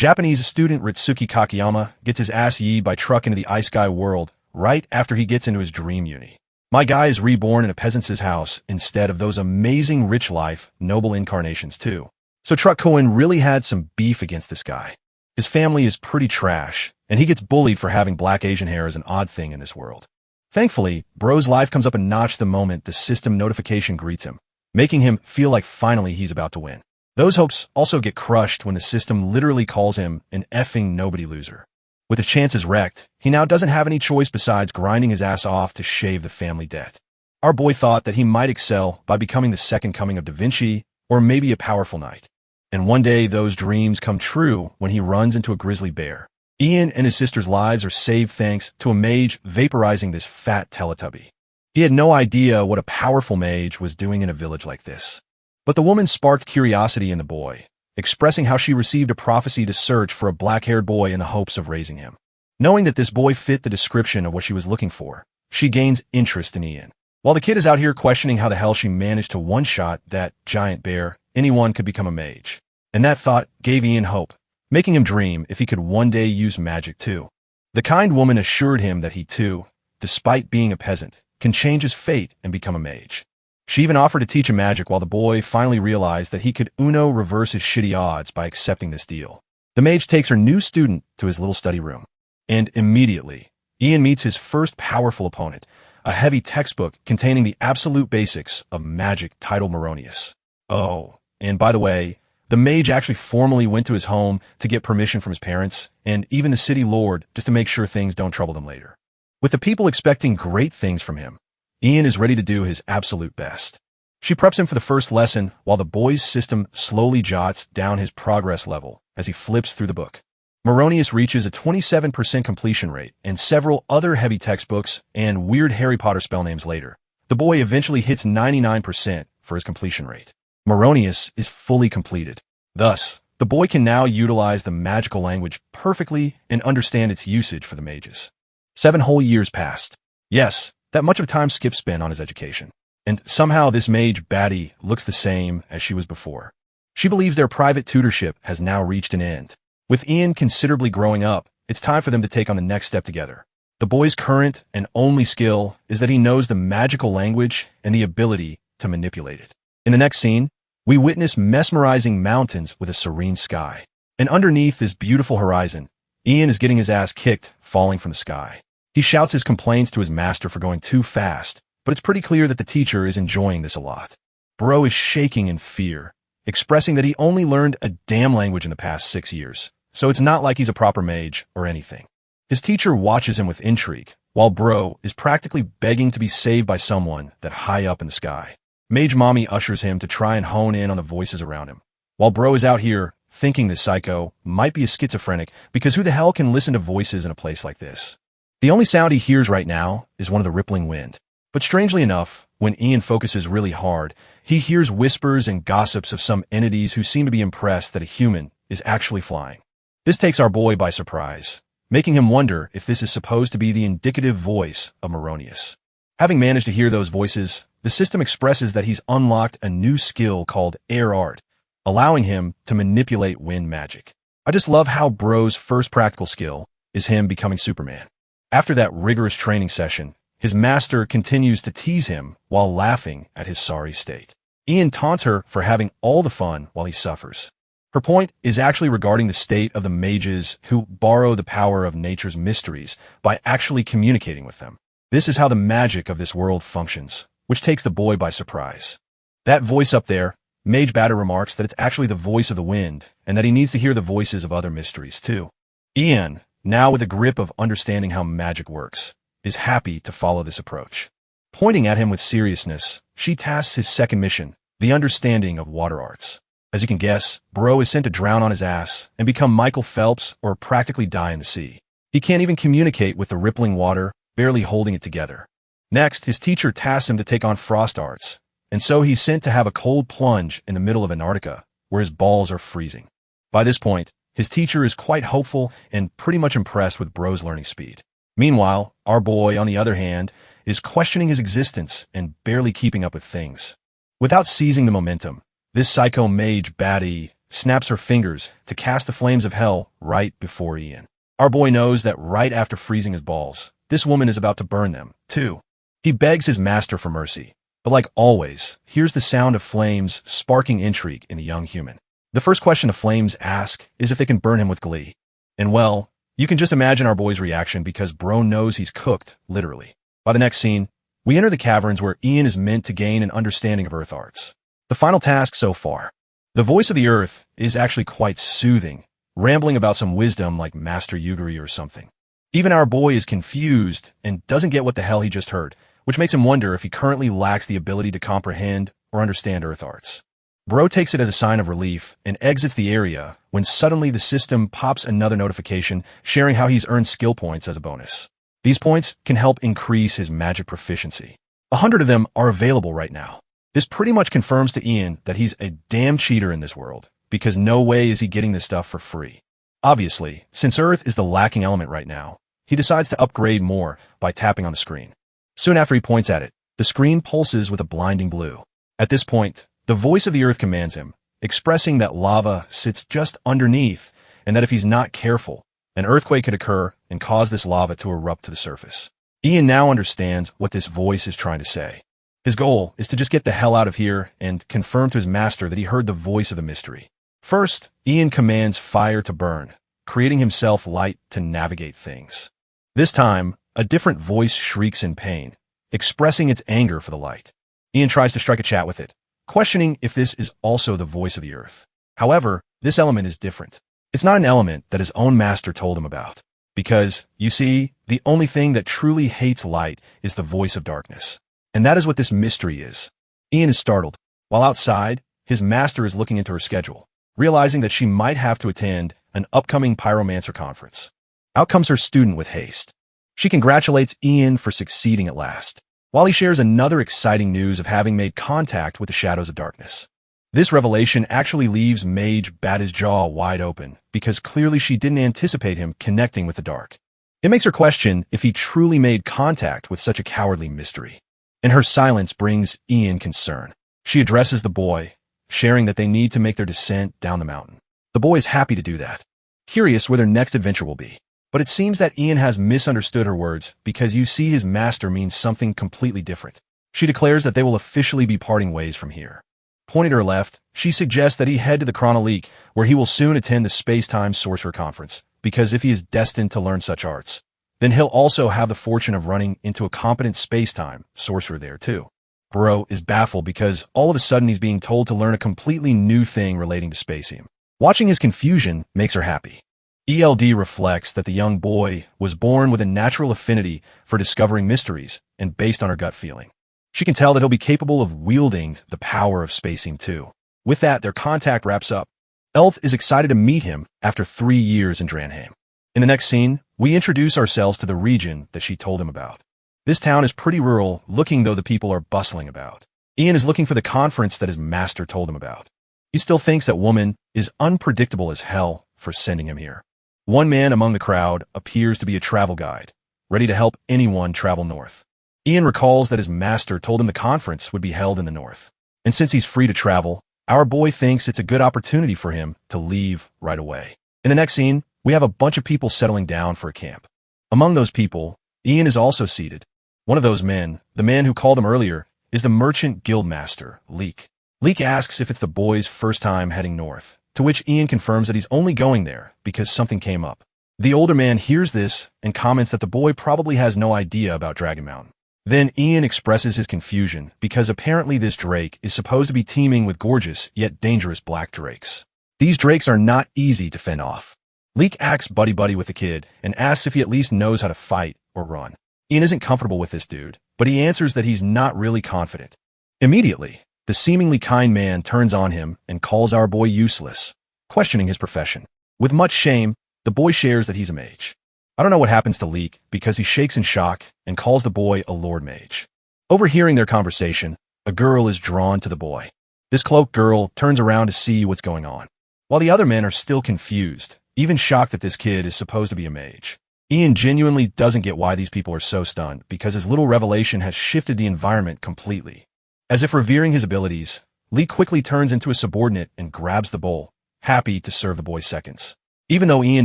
Japanese student Ritsuki Kakiyama gets his ass yeed by truck into the Isekai world right after he gets into his dream uni. My guy is reborn in a peasant's house instead of those amazing rich life, noble incarnations too. So Truck Cohen really had some beef against this guy. His family is pretty trash, and he gets bullied for having black Asian hair as an odd thing in this world. Thankfully, Bro's life comes up a notch the moment the system notification greets him, making him feel like finally he's about to win. Those hopes also get crushed when the system literally calls him an effing nobody loser. With his chances wrecked, he now doesn't have any choice besides grinding his ass off to shave the family debt. Our boy thought that he might excel by becoming the second coming of Da Vinci, or maybe a powerful knight. And one day those dreams come true when he runs into a grizzly bear. Ian and his sister's lives are saved thanks to a mage vaporizing this fat Teletubby. He had no idea what a powerful mage was doing in a village like this. But the woman sparked curiosity in the boy, expressing how she received a prophecy to search for a black-haired boy in the hopes of raising him. Knowing that this boy fit the description of what she was looking for, she gains interest in Ian. While the kid is out here questioning how the hell she managed to one-shot that giant bear, anyone could become a mage. And that thought gave Ian hope, making him dream if he could one day use magic too. The kind woman assured him that he too, despite being a peasant, can change his fate and become a mage. She even offered to teach him magic while the boy finally realized that he could Uno reverse his shitty odds by accepting this deal. The mage takes her new student to his little study room. And immediately, Ian meets his first powerful opponent, a heavy textbook containing the absolute basics of magic titled Moronius. Oh, and by the way, the mage actually formally went to his home to get permission from his parents, and even the city lord, just to make sure things don't trouble them later. With the people expecting great things from him, Ian is ready to do his absolute best. She preps him for the first lesson while the boy's system slowly jots down his progress level as he flips through the book. Moronius reaches a 27% completion rate, and several other heavy textbooks and weird Harry Potter spell names later. The boy eventually hits 99% for his completion rate. Moronius is fully completed. Thus, the boy can now utilize the magical language perfectly and understand its usage for the mages. 7 whole years passed. Yes, that much of time Skip spent on his education. And somehow this mage baddie looks the same as she was before. She believes their private tutorship has now reached an end. With Ian considerably growing up, it's time for them to take on the next step together. The boy's current and only skill is that he knows the magical language and the ability to manipulate it. In the next scene, we witness mesmerizing mountains with a serene sky. And underneath this beautiful horizon, Ian is getting his ass kicked, falling from the sky. He shouts his complaints to his master for going too fast, but it's pretty clear that the teacher is enjoying this a lot. Bro is shaking in fear, expressing that he only learned a damn language in the past 6 years, so it's not like he's a proper mage or anything. His teacher watches him with intrigue, while Bro is practically begging to be saved by someone that high up in the sky. Mage Mommy ushers him to try and hone in on the voices around him, while Bro is out here thinking this psycho might be a schizophrenic because who the hell can listen to voices in a place like this? The only sound he hears right now is one of the rippling wind. But strangely enough, when Ian focuses really hard, he hears whispers and gossips of some entities who seem to be impressed that a human is actually flying. This takes our boy by surprise, making him wonder if this is supposed to be the indicative voice of Moronius. Having managed to hear those voices, the system expresses that he's unlocked a new skill called air art, allowing him to manipulate wind magic. I just love how Bro's first practical skill is him becoming Superman. After that rigorous training session, his master continues to tease him while laughing at his sorry state. Ian taunts her for having all the fun while he suffers. Her point is actually regarding the state of the mages who borrow the power of nature's mysteries by actually communicating with them. This is how the magic of this world functions, which takes the boy by surprise. That voice up there, Mage Batter remarks that it's actually the voice of the wind, and that he needs to hear the voices of other mysteries too. Ian, now with a grip of understanding how magic works, is happy to follow this approach. Pointing at him with seriousness, she tasks his second mission, the understanding of water arts. As you can guess, Bro is sent to drown on his ass and become Michael Phelps or practically die in the sea. He can't even communicate with the rippling water, barely holding it together. Next, his teacher tasks him to take on frost arts, and so he's sent to have a cold plunge in the middle of Antarctica, where his balls are freezing. By this point, his teacher is quite hopeful and pretty much impressed with Bro's learning speed. Meanwhile, our boy, on the other hand, is questioning his existence and barely keeping up with things. Without seizing the momentum, this psycho mage baddie snaps her fingers to cast the flames of hell right before Ian. Our boy knows that right after freezing his balls, this woman is about to burn them, too. He begs his master for mercy, but like always, hears the sound of flames sparking intrigue in the young human. The first question the flames ask is if they can burn him with glee. And well, you can just imagine our boy's reaction because bro knows he's cooked, literally. By the next scene, we enter the caverns where Ian is meant to gain an understanding of earth arts. The final task so far. The voice of the earth is actually quite soothing, rambling about some wisdom like Master Yugiri or something. Even our boy is confused and doesn't get what the hell he just heard, which makes him wonder if he currently lacks the ability to comprehend or understand earth arts. Bro takes it as a sign of relief and exits the area when suddenly the system pops another notification sharing how he's earned skill points as a bonus. These points can help increase his magic proficiency. 100 of them are available right now. This pretty much confirms to Ian that he's a damn cheater in this world, because no way is he getting this stuff for free. Obviously, since Earth is the lacking element right now, he decides to upgrade more by tapping on the screen. Soon after he points at it, the screen pulses with a blinding blue. At this point, the voice of the earth commands him, expressing that lava sits just underneath and that if he's not careful, an earthquake could occur and cause this lava to erupt to the surface. Ian now understands what this voice is trying to say. His goal is to just get the hell out of here and confirm to his master that he heard the voice of the mystery. First, Ian commands fire to burn, creating himself light to navigate things. This time, a different voice shrieks in pain, expressing its anger for the light. Ian tries to strike a chat with it, questioning if this is also the voice of the earth. However, this element is different. It's not an element that his own master told him about. Because, you see, the only thing that truly hates light is the voice of darkness. And that is what this mystery is. Ian is startled. While outside, his master is looking into her schedule, realizing that she might have to attend an upcoming pyromancer conference. Out comes her student with haste. She congratulates Ian for succeeding at last, while he shares another exciting news of having made contact with the shadows of darkness. This revelation actually leaves Mage bat his jaw wide open, because clearly she didn't anticipate him connecting with the dark. It makes her question if he truly made contact with such a cowardly mystery. And her silence brings Ian concern. She addresses the boy, sharing that they need to make their descent down the mountain. The boy is happy to do that, curious where their next adventure will be. But it seems that Ian has misunderstood her words because you see his master means something completely different. She declares that they will officially be parting ways from here. Pointing to her left, she suggests that he head to the Chronolique, where he will soon attend the Space-Time Sorcerer Conference, because if he is destined to learn such arts, then he'll also have the fortune of running into a competent space-time sorcerer there too. Bro is baffled because all of a sudden he's being told to learn a completely new thing relating to spacium. Watching his confusion makes her happy. ELD reflects that the young boy was born with a natural affinity for discovering mysteries and based on her gut feeling. She can tell that he'll be capable of wielding the power of spacium too. With that, their contact wraps up. Elf is excited to meet him after 3 years in Dranheim. In the next scene, we introduce ourselves to the region that she told him about. This town is pretty rural, looking though the people are bustling about. Ian is looking for the conference that his master told him about. He still thinks that woman is unpredictable as hell for sending him here. One man among the crowd appears to be a travel guide, ready to help anyone travel north. Ian recalls that his master told him the conference would be held in the north. And since he's free to travel, our boy thinks it's a good opportunity for him to leave right away. In the next scene, we have a bunch of people settling down for a camp. Among those people, Ian is also seated. One of those men, the man who called him earlier, is the merchant guildmaster, Leek. Leek asks if it's the boy's first time heading north, to which Ian confirms that he's only going there because something came up. The older man hears this and comments that the boy probably has no idea about Dragon Mountain. Then Ian expresses his confusion because apparently this drake is supposed to be teeming with gorgeous yet dangerous black drakes. These drakes are not easy to fend off. Leek acts buddy-buddy with the kid and asks if he at least knows how to fight or run. Ian isn't comfortable with this dude, but he answers that he's not really confident. Immediately, the seemingly kind man turns on him and calls our boy useless, questioning his profession. With much shame, the boy shares that he's a mage. I don't know what happens to Leek because he shakes in shock and calls the boy a lord mage. Overhearing their conversation, a girl is drawn to the boy. This cloaked girl turns around to see what's going on. While the other men are still confused, even shocked that this kid is supposed to be a mage. Ian genuinely doesn't get why these people are so stunned because his little revelation has shifted the environment completely. As if revering his abilities, Leek quickly turns into a subordinate and grabs the bowl, happy to serve the boy seconds. Even though Ian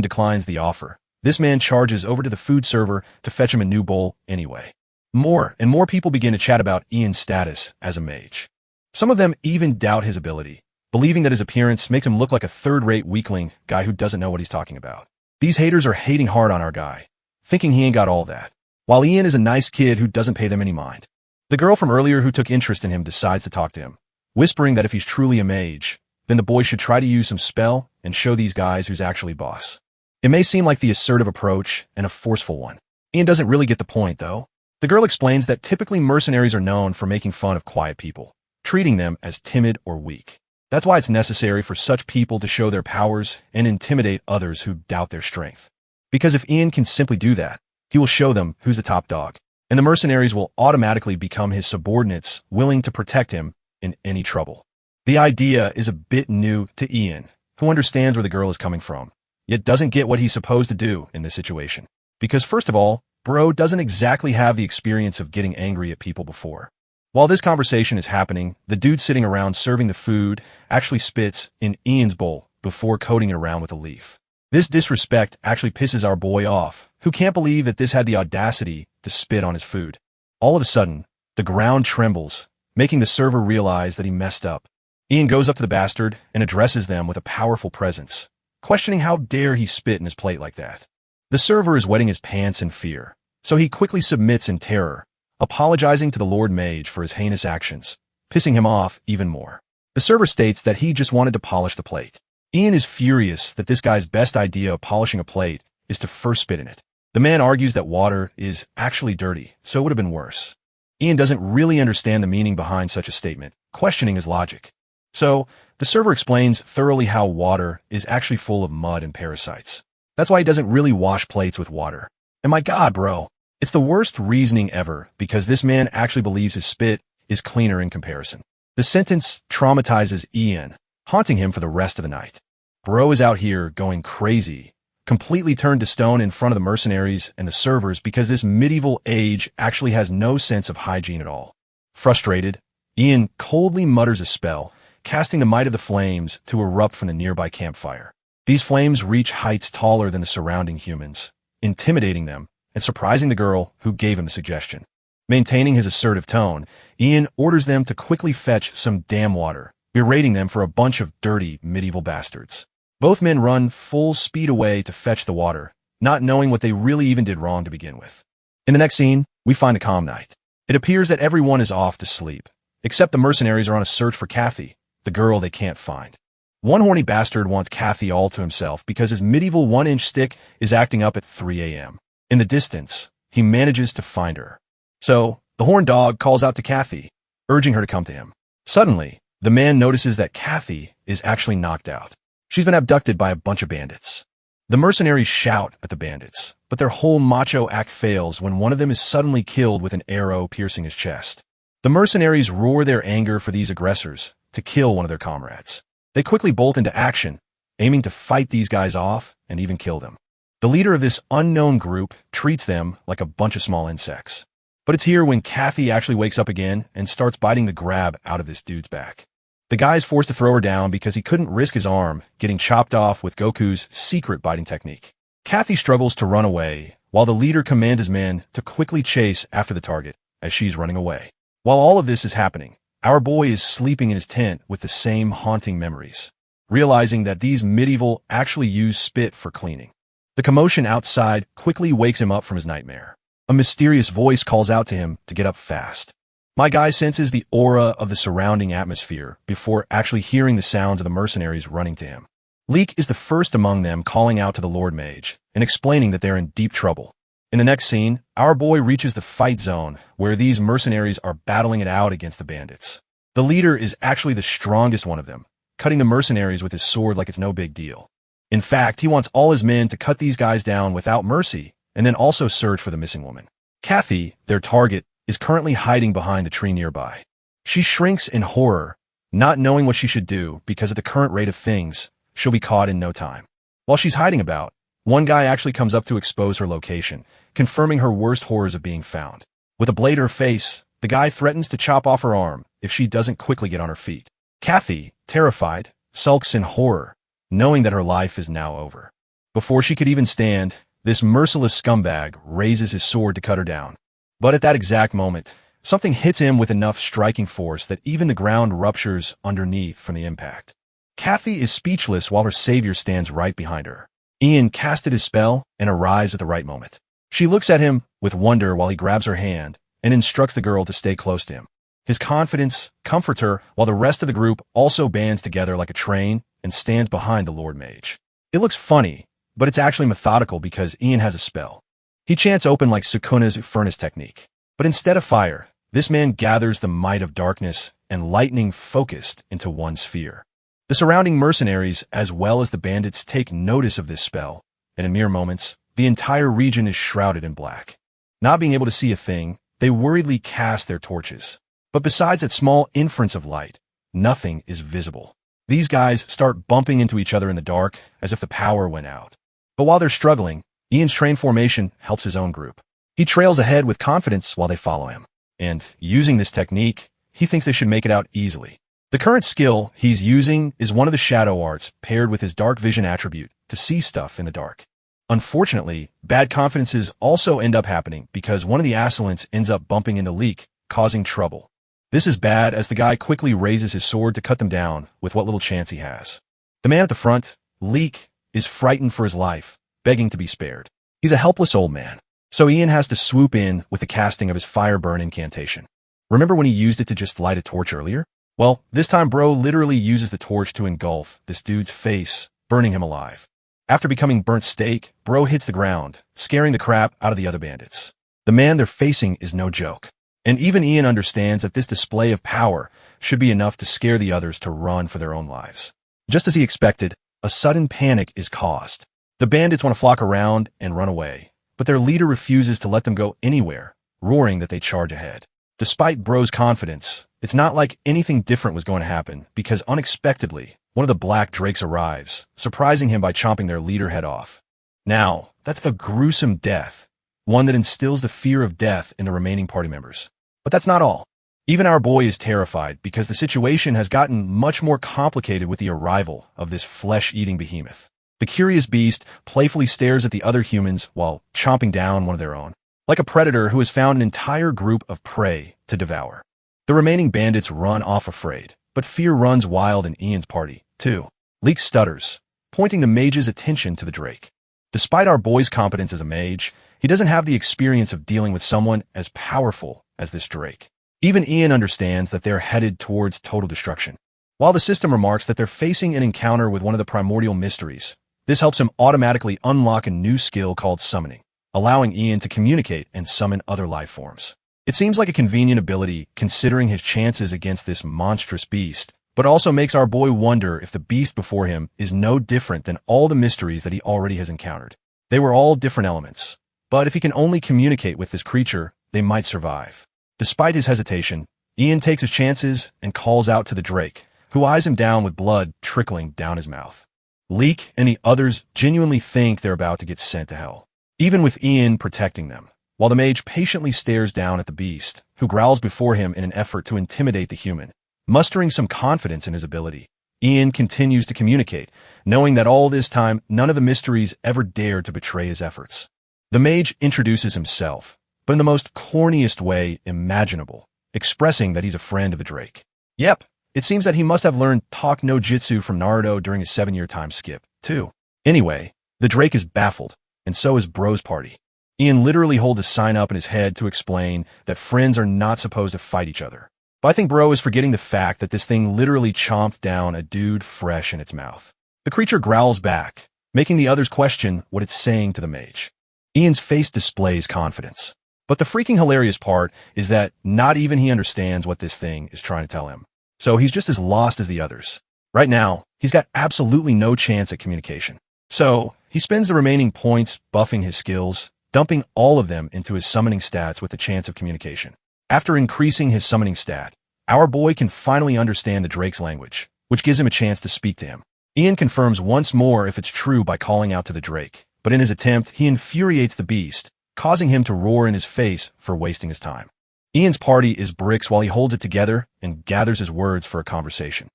declines the offer, this man charges over to the food server to fetch him a new bowl anyway. More and more people begin to chat about Ian's status as a mage. Some of them even doubt his ability, believing that his appearance makes him look like a third-rate weakling guy who doesn't know what he's talking about. These haters are hating hard on our guy, thinking he ain't got all that, while Ian is a nice kid who doesn't pay them any mind. The girl from earlier who took interest in him decides to talk to him, whispering that if he's truly a mage, then the boy should try to use some spell and show these guys who's actually boss. It may seem like the assertive approach and a forceful one. Ian doesn't really get the point, though. The girl explains that typically mercenaries are known for making fun of quiet people, treating them as timid or weak. That's why it's necessary for such people to show their powers and intimidate others who doubt their strength. Because if Ian can simply do that, he will show them who's the top dog, and the mercenaries will automatically become his subordinates, willing to protect him in any trouble. The idea is a bit new to Ian, who understands where the girl is coming from, yet doesn't get what he's supposed to do in this situation. Because first of all, bro doesn't exactly have the experience of getting angry at people before. While this conversation is happening, the dude sitting around serving the food actually spits in Ian's bowl before coating it around with a leaf. This disrespect actually pisses our boy off, who can't believe that this had the audacity to spit on his food. All of a sudden, the ground trembles, making the server realize that he messed up. Ian goes up to the bastard and addresses them with a powerful presence, questioning how dare he spit in his plate like that. The server is wetting his pants in fear, so he quickly submits in terror, apologizing to the Lord Mage for his heinous actions, pissing him off even more. The server states that he just wanted to polish the plate. Ian is furious that this guy's best idea of polishing a plate is to first spit in it. The man argues that water is actually dirty, so it would have been worse. Ian doesn't really understand the meaning behind such a statement, questioning his logic. So, the server explains thoroughly how water is actually full of mud and parasites. That's why he doesn't really wash plates with water. And my god, bro, it's the worst reasoning ever because this man actually believes his spit is cleaner in comparison. The sentence traumatizes Ian, haunting him for the rest of the night. Bro is out here going crazy, completely turned to stone in front of the mercenaries and the servers because this medieval age actually has no sense of hygiene at all. Frustrated, Ian coldly mutters a spell, casting the might of the flames to erupt from the nearby campfire. These flames reach heights taller than the surrounding humans, intimidating them and surprising the girl who gave him the suggestion. Maintaining his assertive tone, Ian orders them to quickly fetch some damn water, berating them for a bunch of dirty medieval bastards. Both men run full speed away to fetch the water, not knowing what they really even did wrong to begin with. In the next scene, we find a calm night. It appears that everyone is off to sleep, except the mercenaries are on a search for Kathy, the girl they can't find. One horny bastard wants Kathy all to himself because his medieval 1-inch stick is acting up at 3 a.m. In the distance, he manages to find her. So, the horned dog calls out to Kathy, urging her to come to him. Suddenly, the man notices that Kathy is actually knocked out. She's been abducted by a bunch of bandits. The mercenaries shout at the bandits, but their whole macho act fails when one of them is suddenly killed with an arrow piercing his chest. The mercenaries roar their anger for these aggressors to kill one of their comrades. They quickly bolt into action, aiming to fight these guys off and even kill them. The leader of this unknown group treats them like a bunch of small insects. But it's here when Kathy actually wakes up again and starts biting the grab out of this dude's back. The guy is forced to throw her down because he couldn't risk his arm getting chopped off with Goku's secret biting technique. Kathy struggles to run away, while the leader commands his men to quickly chase after the target as she's running away. While all of this is happening, our boy is sleeping in his tent with the same haunting memories, realizing that these medieval actually use spit for cleaning. The commotion outside quickly wakes him up from his nightmare. A mysterious voice calls out to him to get up fast. My guy senses the aura of the surrounding atmosphere before actually hearing the sounds of the mercenaries running to him. Leek is the first among them calling out to the Lord Mage and explaining that they're in deep trouble. In the next scene, our boy reaches the fight zone where these mercenaries are battling it out against the bandits. The leader is actually the strongest one of them, cutting the mercenaries with his sword like it's no big deal. In fact, he wants all his men to cut these guys down without mercy and then also search for the missing woman. Kathy, their target, is currently hiding behind a tree nearby. She shrinks in horror, not knowing what she should do because at the current rate of things, she'll be caught in no time. While she's hiding about, one guy actually comes up to expose her location, confirming her worst horrors of being found. With a blade to her face, the guy threatens to chop off her arm if she doesn't quickly get on her feet. Kathy, terrified, sulks in horror, knowing that her life is now over. Before she could even stand, this merciless scumbag raises his sword to cut her down. But at that exact moment, something hits him with enough striking force that even the ground ruptures underneath from the impact. Kathy is speechless while her savior stands right behind her. Ian casted his spell and arrives at the right moment. She looks at him with wonder while he grabs her hand and instructs the girl to stay close to him. His confidence comforts her while the rest of the group also bands together like a train and stands behind the Lord Mage. It looks funny, but it's actually methodical because Ian has a spell. He chants open like Sukuna's furnace technique. But instead of fire, this man gathers the might of darkness and lightning focused into one sphere. The surrounding mercenaries as well as the bandits take notice of this spell, and in mere moments, the entire region is shrouded in black. Not being able to see a thing, they worriedly cast their torches. But besides that small inference of light, nothing is visible. These guys start bumping into each other in the dark as if the power went out. But while they're struggling, Ian's train formation helps his own group. He trails ahead with confidence while they follow him. And using this technique, he thinks they should make it out easily. The current skill he's using is one of the shadow arts paired with his dark vision attribute to see stuff in the dark. Unfortunately, bad confidences also end up happening because one of the assailants ends up bumping into Leek, causing trouble. This is bad as the guy quickly raises his sword to cut them down with what little chance he has. The man at the front, Leek, is frightened for his life, begging to be spared. He's a helpless old man, so Ian has to swoop in with the casting of his fire burn incantation. Remember when he used it to just light a torch earlier? Well, this time Bro literally uses the torch to engulf this dude's face, burning him alive. After becoming burnt steak, Bro hits the ground, scaring the crap out of the other bandits. The man they're facing is no joke. And even Ian understands that this display of power should be enough to scare the others to run for their own lives. Just as he expected, a sudden panic is caused. The bandits want to flock around and run away, but their leader refuses to let them go anywhere, roaring that they charge ahead. Despite Bro's confidence, it's not like anything different was going to happen because unexpectedly, one of the black drakes arrives, surprising him by chomping their leader head off. Now, that's a gruesome death, one that instills the fear of death in the remaining party members. But that's not all. Even our boy is terrified because the situation has gotten much more complicated with the arrival of this flesh-eating behemoth. The curious beast playfully stares at the other humans while chomping down one of their own, like a predator who has found an entire group of prey to devour. The remaining bandits run off afraid, but fear runs wild in Ian's party, too. Leek stutters, pointing the mage's attention to the drake. Despite our boy's competence as a mage, he doesn't have the experience of dealing with someone as powerful as this drake. Even Ian understands that they're headed towards total destruction. While the system remarks that they're facing an encounter with one of the primordial mysteries, this helps him automatically unlock a new skill called summoning, allowing Ian to communicate and summon other life forms. It seems like a convenient ability considering his chances against this monstrous beast, but also makes our boy wonder if the beast before him is no different than all the mysteries that he already has encountered. They were all different elements, but if he can only communicate with this creature, they might survive. Despite his hesitation, Ian takes his chances and calls out to the drake, who eyes him down with blood trickling down his mouth. Leek and the others genuinely think they're about to get sent to hell, even with Ian protecting them, while the mage patiently stares down at the beast, who growls before him in an effort to intimidate the human. Mustering some confidence in his ability, Ian continues to communicate, knowing that all this time none of the mysteries ever dared to betray his efforts. The mage introduces himself, but in the most corniest way imaginable, expressing that he's a friend of the drake. Yep, it seems that he must have learned Talk no Jutsu from Naruto during his 7-year time skip, too. Anyway, the drake is baffled, and so is Bro's party. Ian literally holds a sign up in his head to explain that friends are not supposed to fight each other. But I think Bro is forgetting the fact that this thing literally chomped down a dude fresh in its mouth. The creature growls back, making the others question what it's saying to the mage. Ian's face displays confidence. But the freaking hilarious part is that not even he understands what this thing is trying to tell him. So he's just as lost as the others. Right now, he's got absolutely no chance at communication. So he spends the remaining points buffing his skills, dumping all of them into his summoning stats with the chance of communication. After increasing his summoning stat, our boy can finally understand the drake's language, which gives him a chance to speak to him. Ian confirms once more if it's true by calling out to the drake, but in his attempt, he infuriates the beast, causing him to roar in his face for wasting his time. Ian's party is bricks while he holds it together and gathers his words for a conversation.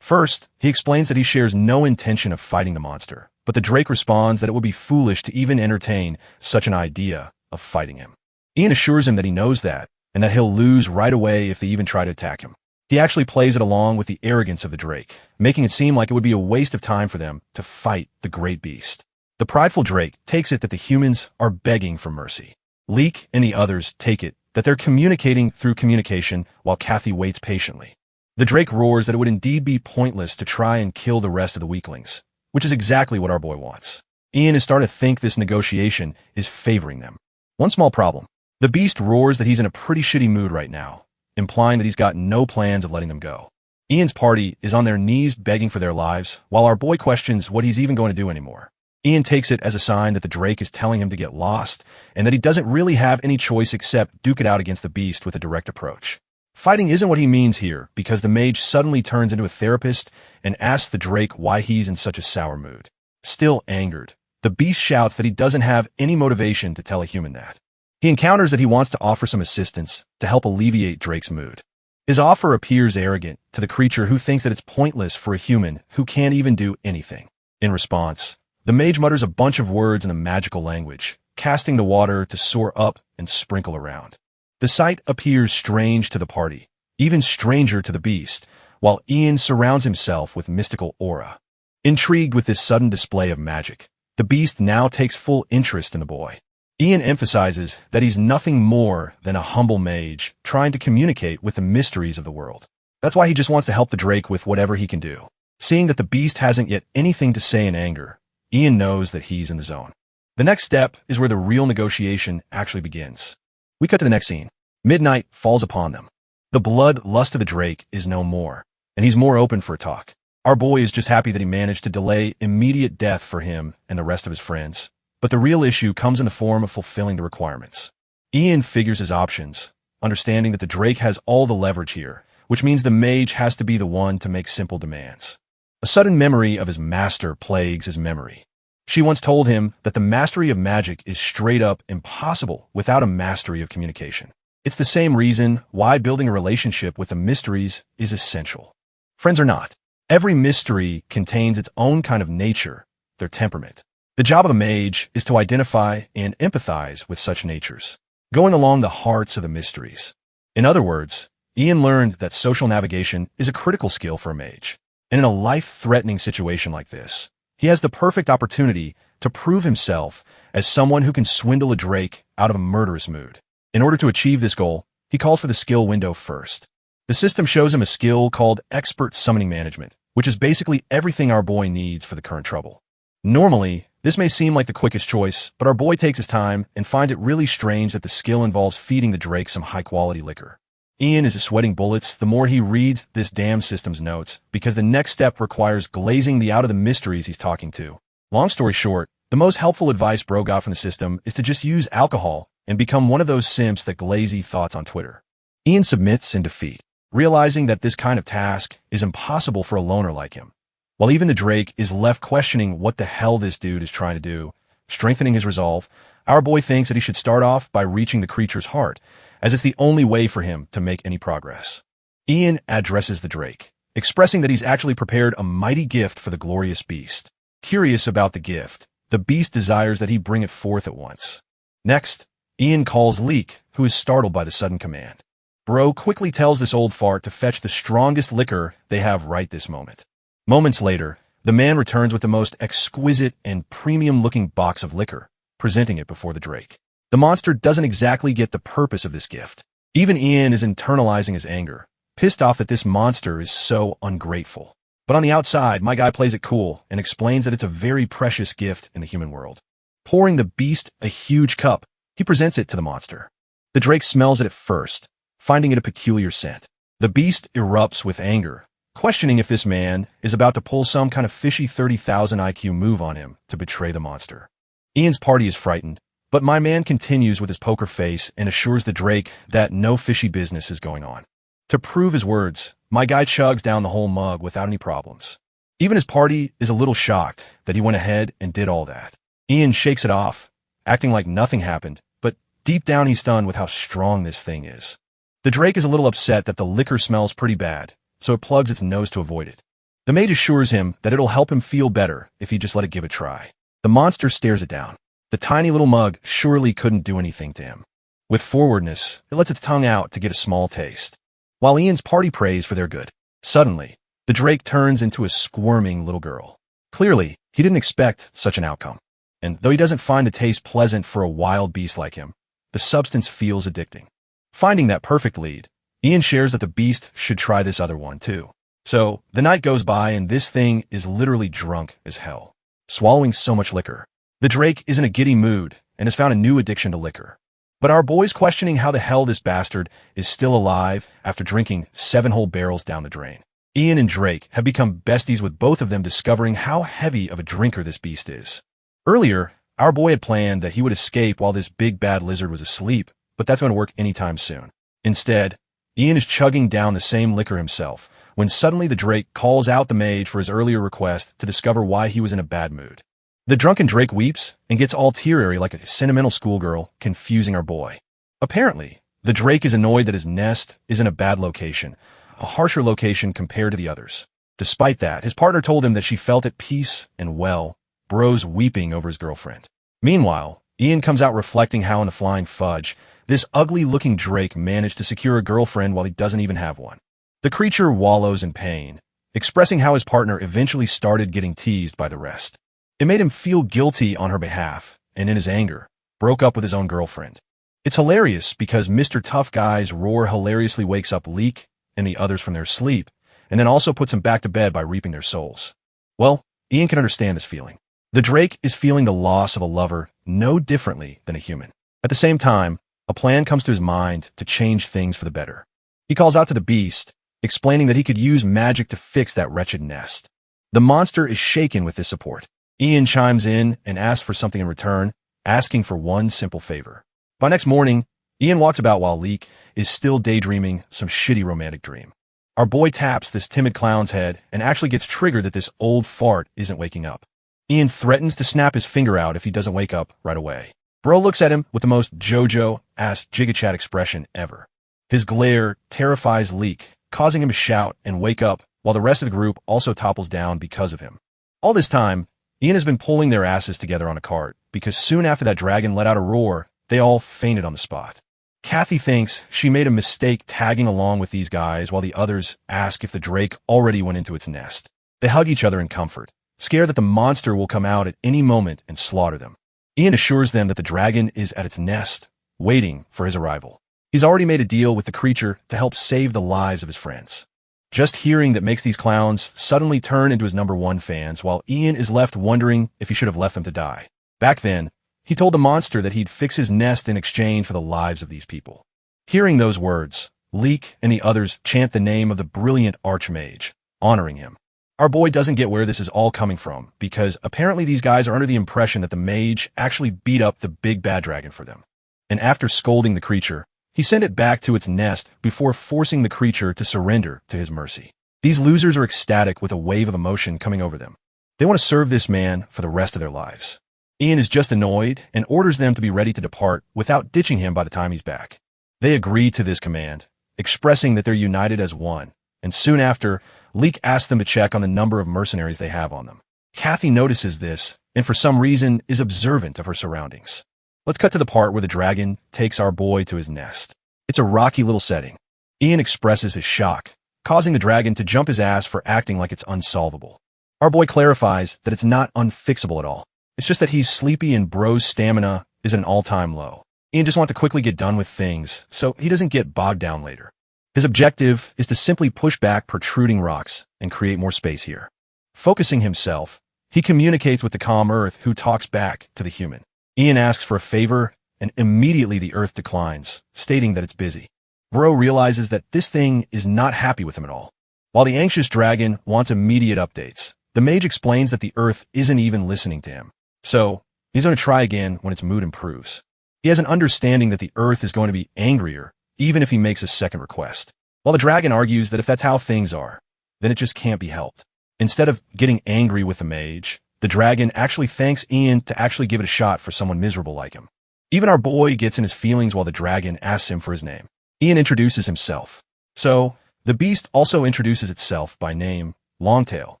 First, he explains that he shares no intention of fighting the monster, but the Drake responds that it would be foolish to even entertain such an idea of fighting him. Ian assures him that he knows that, and that he'll lose right away if they even try to attack him. He actually plays it along with the arrogance of the Drake, making it seem like it would be a waste of time for them to fight the great beast. The prideful Drake takes it that the humans are begging for mercy. Leek and the others take it that they're communicating through communication while Kathy waits patiently. The Drake roars that it would indeed be pointless to try and kill the rest of the weaklings, which is exactly what our boy wants. Ian is starting to think this negotiation is favoring them. One small problem. The beast roars that he's in a pretty shitty mood right now, implying that he's got no plans of letting them go. Ian's party is on their knees begging for their lives, while our boy questions what he's even going to do anymore. Ian takes it as a sign that the Drake is telling him to get lost, and that he doesn't really have any choice except duke it out against the beast with a direct approach. Fighting isn't what he means here, because the mage suddenly turns into a therapist and asks the Drake why he's in such a sour mood. Still angered, the beast shouts that he doesn't have any motivation to tell a human that. He encounters that he wants to offer some assistance to help alleviate Drake's mood. His offer appears arrogant to the creature, who thinks that it's pointless for a human who can't even do anything. In response, the mage mutters a bunch of words in a magical language, casting the water to soar up and sprinkle around. The sight appears strange to the party, even stranger to the beast, while Ian surrounds himself with mystical aura. Intrigued with this sudden display of magic, the beast now takes full interest in the boy. Ian emphasizes that he's nothing more than a humble mage trying to communicate with the mysteries of the world. That's why he just wants to help the Drake with whatever he can do. Seeing that the beast hasn't yet anything to say in anger, Ian knows that he's in the zone. The next step is where the real negotiation actually begins. We cut to the next scene. Midnight falls upon them. The bloodlust of the Drake is no more, and he's more open for a talk. Our boy is just happy that he managed to delay immediate death for him and the rest of his friends, but the real issue comes in the form of fulfilling the requirements. Ian figures his options, understanding that the Drake has all the leverage here, which means the mage has to be the one to make simple demands. A sudden memory of his master plagues his memory. She once told him that the mastery of magic is straight up impossible without a mastery of communication. It's the same reason why building a relationship with the mysteries is essential. Friends or not, every mystery contains its own kind of nature, their temperament. The job of a mage is to identify and empathize with such natures, going along the hearts of the mysteries. In other words, Ian learned that social navigation is a critical skill for a mage. And in a life-threatening situation like this, he has the perfect opportunity to prove himself as someone who can swindle a Drake out of a murderous mood. In order to achieve this goal, he calls for the skill window first. The system shows him a skill called Expert Summoning Management, which is basically everything our boy needs for the current trouble. Normally, this may seem like the quickest choice, but our boy takes his time and finds it really strange that the skill involves feeding the Drake some high-quality liquor. Ian is sweating bullets the more he reads this damn system's notes, because the next step requires glazing the out of the mysteries he's talking to. Long story short, the most helpful advice bro got from the system is to just use alcohol and become one of those simps that glazy thoughts on Twitter. Ian submits in defeat, realizing that this kind of task is impossible for a loner like him. While even the Drake is left questioning what the hell this dude is trying to do, strengthening his resolve, our boy thinks that he should start off by reaching the creature's heart, as it's the only way for him to make any progress. Ian addresses the Drake, expressing that he's actually prepared a mighty gift for the glorious beast. Curious about the gift, the beast desires that he bring it forth at once. Next, Ian calls Leek, who is startled by the sudden command. Bro quickly tells this old fart to fetch the strongest liquor they have right this moment. Moments later, the man returns with the most exquisite and premium-looking box of liquor, presenting it before the Drake. The monster doesn't exactly get the purpose of this gift. Even Ian is internalizing his anger, pissed off that this monster is so ungrateful. But on the outside, my guy plays it cool and explains that it's a very precious gift in the human world. Pouring the beast a huge cup, he presents it to the monster. The Drake smells it at first, finding it a peculiar scent. The beast erupts with anger, questioning if this man is about to pull some kind of fishy 30,000 IQ move on him to betray the monster. Ian's party is frightened, but my man continues with his poker face and assures the Drake that no fishy business is going on. To prove his words, my guy chugs down the whole mug without any problems. Even his party is a little shocked that he went ahead and did all that. Ian shakes it off, acting like nothing happened, but deep down he's stunned with how strong this thing is. The Drake is a little upset that the liquor smells pretty bad, so it plugs its nose to avoid it. The mage assures him that it'll help him feel better if he just let it give a try. The monster stares it down. The tiny little mug surely couldn't do anything to him. With forwardness, it lets its tongue out to get a small taste. While Ian's party prays for their good, suddenly, the drake turns into a squirming little girl. Clearly, he didn't expect such an outcome. And though he doesn't find the taste pleasant for a wild beast like him, the substance feels addicting. Finding that perfect lead, Ian shares that the beast should try this other one too. So, the night goes by and this thing is literally drunk as hell, swallowing so much liquor. The drake is in a giddy mood and has found a new addiction to liquor. But our boy's questioning how the hell this bastard is still alive after drinking 7 whole barrels down the drain. Ian and Drake have become besties, with both of them discovering how heavy of a drinker this beast is. Earlier, our boy had planned that he would escape while this big bad lizard was asleep, but that's going to work anytime soon. Instead, Ian is chugging down the same liquor himself, when suddenly the drake calls out the mage for his earlier request to discover why he was in a bad mood. The drunken drake weeps and gets all teary like a sentimental schoolgirl, confusing our boy. Apparently, the drake is annoyed that his nest is in a bad location, a harsher location compared to the others. Despite that, his partner told him that she felt at peace and well, bro's weeping over his girlfriend. Meanwhile, Ian comes out reflecting how in the flying fudge, this ugly-looking drake managed to secure a girlfriend while he doesn't even have one. The creature wallows in pain, expressing how his partner eventually started getting teased by the rest. It made him feel guilty on her behalf, and in his anger, broke up with his own girlfriend. It's hilarious because Mr. Tough Guy's roar hilariously wakes up Leek and the others from their sleep, and then also puts them back to bed by reaping their souls. Well, Ian can understand this feeling. The drake is feeling the loss of a lover no differently than a human. At the same time, a plan comes to his mind to change things for the better. He calls out to the beast, explaining that he could use magic to fix that wretched nest. The monster is shaken with this support. Ian chimes in and asks for something in return, asking for one simple favor. By next morning, Ian walks about while Leek is still daydreaming some shitty romantic dream. Our boy taps this timid clown's head and actually gets triggered that this old fart isn't waking up. Ian threatens to snap his finger out if he doesn't wake up right away. Bro looks at him with the most JoJo-ass Giga-Chat expression ever. His glare terrifies Leek, causing him to shout and wake up, while the rest of the group also topples down because of him. All this time, Ian has been pulling their asses together on a cart, because soon after that dragon let out a roar, they all fainted on the spot. Kathy thinks she made a mistake tagging along with these guys while the others ask if the drake already went into its nest. They hug each other in comfort, scared that the monster will come out at any moment and slaughter them. Ian assures them that the dragon is at its nest, waiting for his arrival. He's already made a deal with the creature to help save the lives of his friends. Just hearing that makes these clowns suddenly turn into his #1 fans, while Ian is left wondering if he should have left them to die. Back then, he told the monster that he'd fix his nest in exchange for the lives of these people. Hearing those words, Leek and the others chant the name of the brilliant archmage, honoring him. Our boy doesn't get where this is all coming from, because apparently these guys are under the impression that the mage actually beat up the big bad dragon for them. And after scolding the creature, he sent it back to its nest before forcing the creature to surrender to his mercy. These losers are ecstatic with a wave of emotion coming over them. They want to serve this man for the rest of their lives. Ian is just annoyed and orders them to be ready to depart without ditching him by the time he's back. They agree to this command, expressing that they're united as one, and soon after, Leek asks them to check on the number of mercenaries they have on them. Kathy notices this, and for some reason is observant of her surroundings. Let's cut to the part where the dragon takes our boy to his nest. It's a rocky little setting. Ian expresses his shock, causing the dragon to jump his ass for acting like it's unsolvable. Our boy clarifies that it's not unfixable at all. It's just that he's sleepy and bro's stamina is at an all-time low. Ian just wants to quickly get done with things, so he doesn't get bogged down later. His objective is to simply push back protruding rocks and create more space here. Focusing himself, he communicates with the calm earth, who talks back to the human. Ian asks for a favor, and immediately the earth declines, stating that it's busy. Bro realizes that this thing is not happy with him at all. While the anxious dragon wants immediate updates, the mage explains that the earth isn't even listening to him. So, he's going to try again when its mood improves. He has an understanding that the earth is going to be angrier, even if he makes a second request. While the dragon argues that if that's how things are, then it just can't be helped. Instead of getting angry with the mage, the dragon actually thanks Ian to actually give it a shot for someone miserable like him. Even our boy gets in his feelings while the dragon asks him for his name. Ian introduces himself. So, the beast also introduces itself by name, Longtail.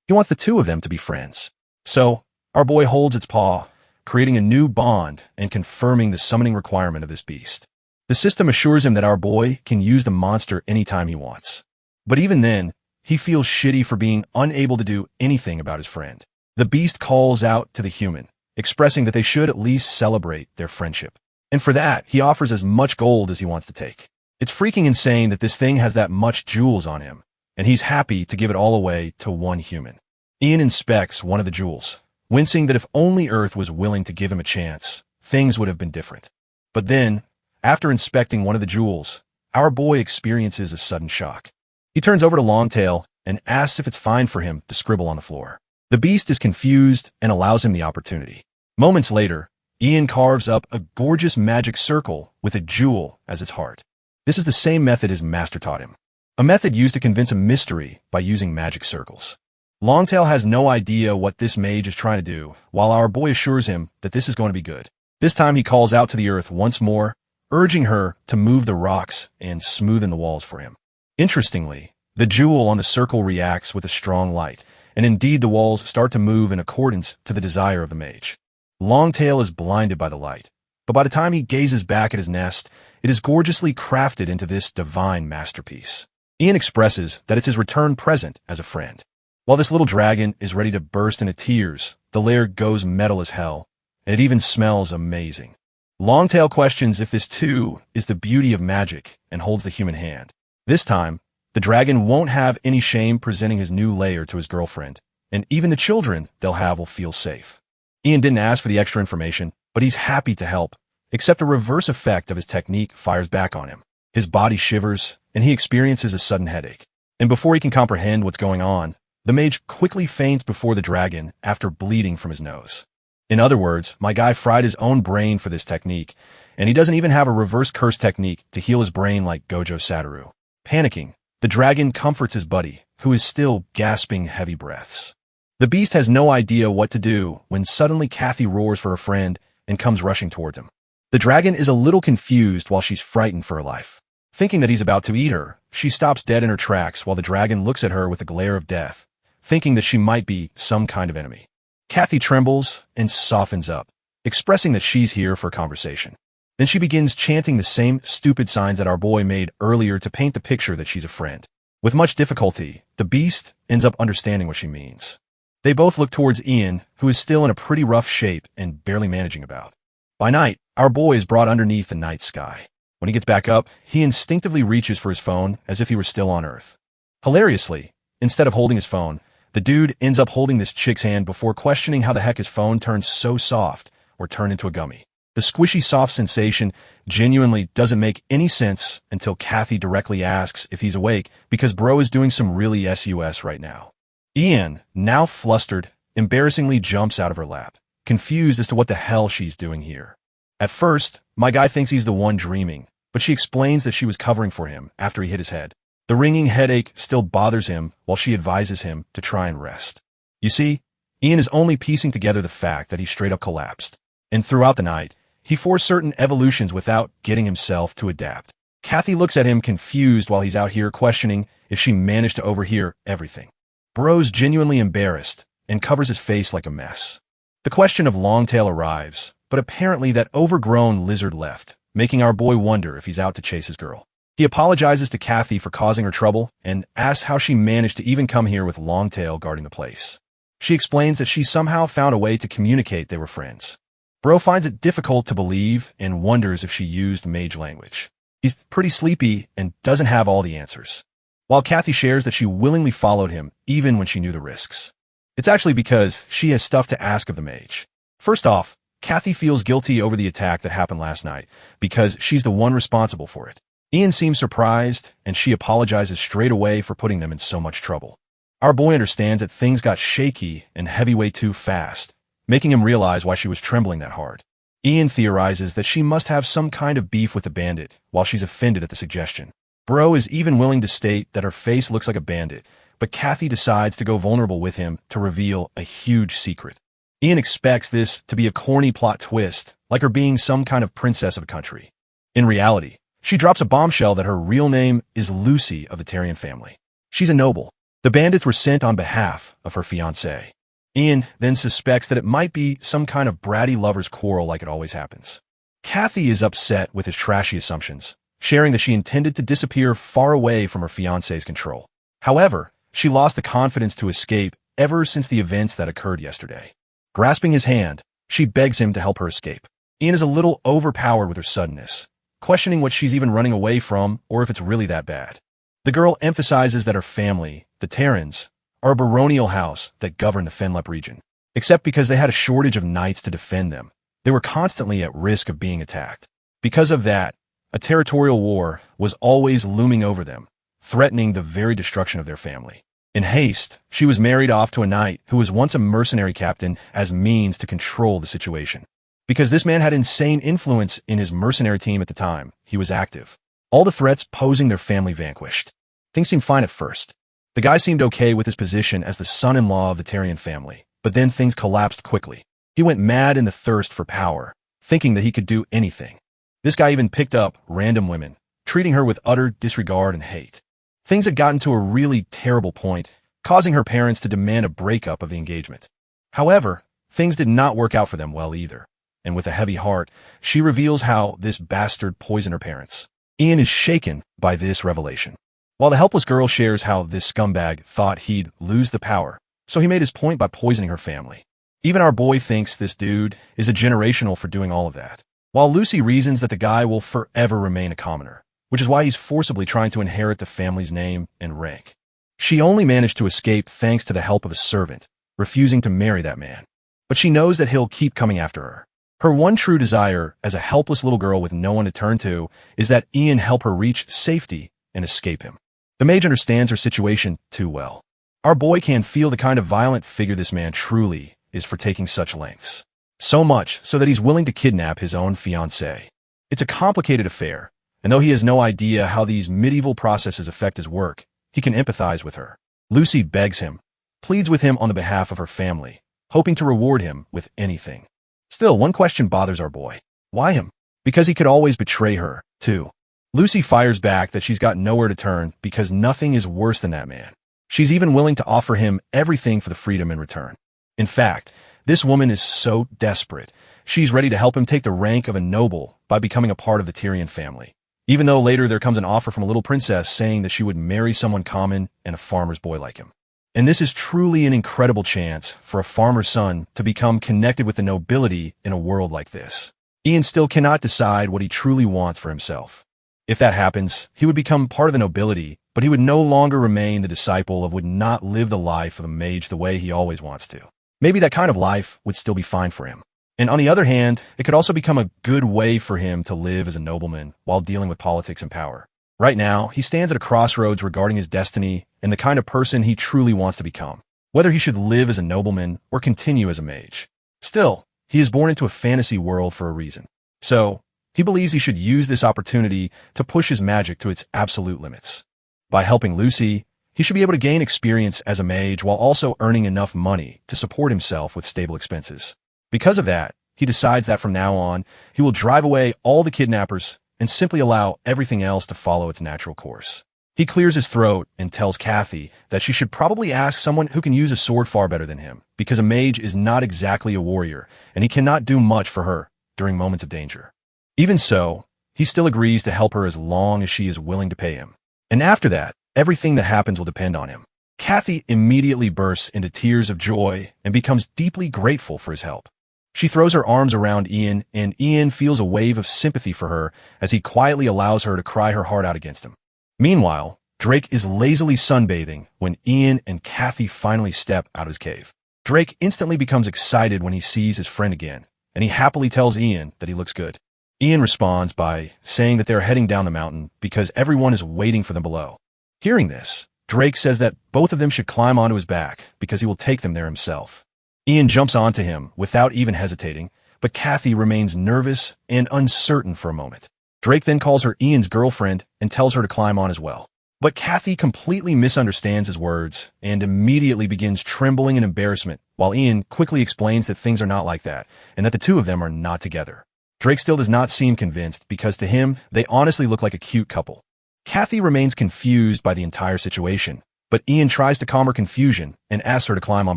He wants the two of them to be friends. So, our boy holds its paw, creating a new bond and confirming the summoning requirement of this beast. The system assures him that our boy can use the monster anytime he wants. But even then, he feels shitty for being unable to do anything about his friend. The beast calls out to the human, expressing that they should at least celebrate their friendship. And for that, he offers as much gold as he wants to take. It's freaking insane that this thing has that much jewels on him, and he's happy to give it all away to one human. Ian inspects one of the jewels, wincing that if only Earth was willing to give him a chance, things would have been different. But then, after inspecting one of the jewels, our boy experiences a sudden shock. He turns over to Longtail and asks if it's fine for him to scribble on the floor. The beast is confused and allows him the opportunity. Moments later, Ian carves up a gorgeous magic circle with a jewel as its heart. This is the same method his master taught him, a method used to convince a mystery by using magic circles. Longtail has no idea what this mage is trying to do, while our boy assures him that this is going to be good. This time he calls out to the earth once more, urging her to move the rocks and smoothen the walls for him. Interestingly, the jewel on the circle reacts with a strong light, and indeed the walls start to move in accordance to the desire of the mage. Longtail is blinded by the light, but by the time he gazes back at his nest, it is gorgeously crafted into this divine masterpiece. Ian expresses that it's his return present as a friend. While this little dragon is ready to burst into tears, the lair goes metal as hell, and it even smells amazing. Longtail questions if this too is the beauty of magic and holds the human hand. This time, the dragon won't have any shame presenting his new lair to his girlfriend, and even the children they'll have will feel safe. Ian didn't ask for the extra information, but he's happy to help, except a reverse effect of his technique fires back on him. His body shivers, and he experiences a sudden headache. And before he can comprehend what's going on, the mage quickly faints before the dragon after bleeding from his nose. In other words, my guy fried his own brain for this technique, and he doesn't even have a reverse curse technique to heal his brain like Gojo Satoru. Panicking, the dragon comforts his buddy, who is still gasping heavy breaths. The beast has no idea what to do when suddenly Kathy roars for her friend and comes rushing towards him. The dragon is a little confused while she's frightened for her life. Thinking that he's about to eat her, she stops dead in her tracks while the dragon looks at her with a glare of death, thinking that she might be some kind of enemy. Kathy trembles and softens up, expressing that she's here for a conversation. Then she begins chanting the same stupid signs that our boy made earlier to paint the picture that she's a friend. With much difficulty, the beast ends up understanding what she means. They both look towards Ian, who is still in a pretty rough shape and barely managing about. By night, our boy is brought underneath the night sky. When he gets back up, he instinctively reaches for his phone as if he were still on Earth. Hilariously, instead of holding his phone, the dude ends up holding this chick's hand before questioning how the heck his phone turned so soft or turned into a gummy. The squishy soft sensation genuinely doesn't make any sense until Kathy directly asks if he's awake because bro is doing some really sus right now. Ian, now flustered, embarrassingly jumps out of her lap, confused as to what the hell she's doing here. At first, my guy thinks he's the one dreaming, but she explains that she was covering for him after he hit his head. The ringing headache still bothers him while she advises him to try and rest. You see, Ian is only piecing together the fact that he straight up collapsed, and throughout the night, he forced certain evolutions without getting himself to adapt. Kathy looks at him confused while he's out here questioning if she managed to overhear everything. Bro's genuinely embarrassed and covers his face like a mess. The question of Longtail arrives, but apparently that overgrown lizard left, making our boy wonder if he's out to chase his girl. He apologizes to Kathy for causing her trouble and asks how she managed to even come here with Longtail guarding the place. She explains that she somehow found a way to communicate they were friends. Bro finds it difficult to believe and wonders if she used mage language. He's pretty sleepy and doesn't have all the answers. While Kathy shares that she willingly followed him even when she knew the risks. It's actually because she has stuff to ask of the mage. First off, Kathy feels guilty over the attack that happened last night because she's the one responsible for it. Ian seems surprised, and she apologizes straight away for putting them in so much trouble. Our boy understands that things got shaky and heavy way too fast, making him realize why she was trembling that hard. Ian theorizes that she must have some kind of beef with the bandit, while she's offended at the suggestion. Bro is even willing to state that her face looks like a bandit, but Kathy decides to go vulnerable with him to reveal a huge secret. Ian expects this to be a corny plot twist, like her being some kind of princess of a country. In reality, she drops a bombshell that her real name is Lucy of the Tyrion family. She's a noble, The bandits were sent on behalf of her fiancé. Ian then suspects that it might be some kind of bratty lover's quarrel like it always happens. Kathy is upset with his trashy assumptions, sharing that she intended to disappear far away from her fiancé's control. However, she lost the confidence to escape ever since the events that occurred yesterday. Grasping his hand, she begs him to help her escape. Ian is a little overpowered with her suddenness, questioning what she's even running away from or if it's really that bad. The girl emphasizes that her family, the Terrans, are a baronial house that govern the Fenlep region. Except because they had a shortage of knights to defend them, they were constantly at risk of being attacked. Because of that, a territorial war was always looming over them, threatening the very destruction of their family. In haste, she was married off to a knight who was once a mercenary captain as means to control the situation. Because this man had insane influence in his mercenary team at the time, he was active. All the threats posing their family vanquished. Things seemed fine at first. The guy seemed okay with his position as the son-in-law of the Terrian family, but then things collapsed quickly. He went mad in the thirst for power, thinking that he could do anything. This guy even picked up random women, treating her with utter disregard and hate. Things had gotten to a really terrible point, causing her parents to demand a breakup of the engagement. However, things did not work out for them well either, and with a heavy heart, she reveals how this bastard poisoned her parents. Ian is shaken by this revelation. While the helpless girl shares how this scumbag thought he'd lose the power, so he made his point by poisoning her family. Even our boy thinks this dude is a generational for doing all of that, while Lucy reasons that the guy will forever remain a commoner, which is why he's forcibly trying to inherit the family's name and rank. She only managed to escape thanks to the help of a servant, refusing to marry that man. But she knows that he'll keep coming after her. Her one true desire as a helpless little girl with no one to turn to is that Ian help her reach safety and escape him. The mage understands her situation too well. Our boy can feel the kind of violent figure this man truly is for taking such lengths. So much so that he's willing to kidnap his own fiancée. It's a complicated affair, and though he has no idea how these medieval processes affect his work, he can empathize with her. Lucy begs him, pleads with him on the behalf of her family, hoping to reward him with anything. Still, one question bothers our boy. Why him? Because he could always betray her, too. Lucy fires back that she's got nowhere to turn because nothing is worse than that man. She's even willing to offer him everything for the freedom in return. In fact, this woman is so desperate, she's ready to help him take the rank of a noble by becoming a part of the Tyrian family. Even though later there comes an offer from a little princess saying that she would marry someone common and a farmer's boy like him. And this is truly an incredible chance for a farmer's son to become connected with the nobility in a world like this. Ian still cannot decide what he truly wants for himself. If that happens, he would become part of the nobility, but he would no longer remain the disciple of would not live the life of a mage the way he always wants to. Maybe that kind of life would still be fine for him. And on the other hand, it could also become a good way for him to live as a nobleman while dealing with politics and power. Right now, he stands at a crossroads regarding his destiny and the kind of person he truly wants to become, whether he should live as a nobleman or continue as a mage. Still, he is born into a fantasy world for a reason. So, he believes he should use this opportunity to push his magic to its absolute limits. By helping Lucy, he should be able to gain experience as a mage while also earning enough money to support himself with stable expenses. Because of that, he decides that from now on, he will drive away all the kidnappers and simply allow everything else to follow its natural course. He clears his throat and tells Kathy that she should probably ask someone who can use a sword far better than him, because a mage is not exactly a warrior, and he cannot do much for her during moments of danger. Even so, he still agrees to help her as long as she is willing to pay him. And after that, everything that happens will depend on him. Kathy immediately bursts into tears of joy and becomes deeply grateful for his help. She throws her arms around Ian, and Ian feels a wave of sympathy for her as he quietly allows her to cry her heart out against him. Meanwhile, Drake is lazily sunbathing when Ian and Kathy finally step out of his cave. Drake instantly becomes excited when he sees his friend again, and he happily tells Ian that he looks good. Ian responds by saying that they're heading down the mountain because everyone is waiting for them below. Hearing this, Drake says that both of them should climb onto his back because he will take them there himself. Ian jumps onto him without even hesitating, but Kathy remains nervous and uncertain for a moment. Drake then calls her Ian's girlfriend and tells her to climb on as well. But Kathy completely misunderstands his words and immediately begins trembling in embarrassment, while Ian quickly explains that things are not like that and that the two of them are not together. Drake still does not seem convinced because to him, they honestly look like a cute couple. Kathy remains confused by the entire situation, but Ian tries to calm her confusion and asks her to climb on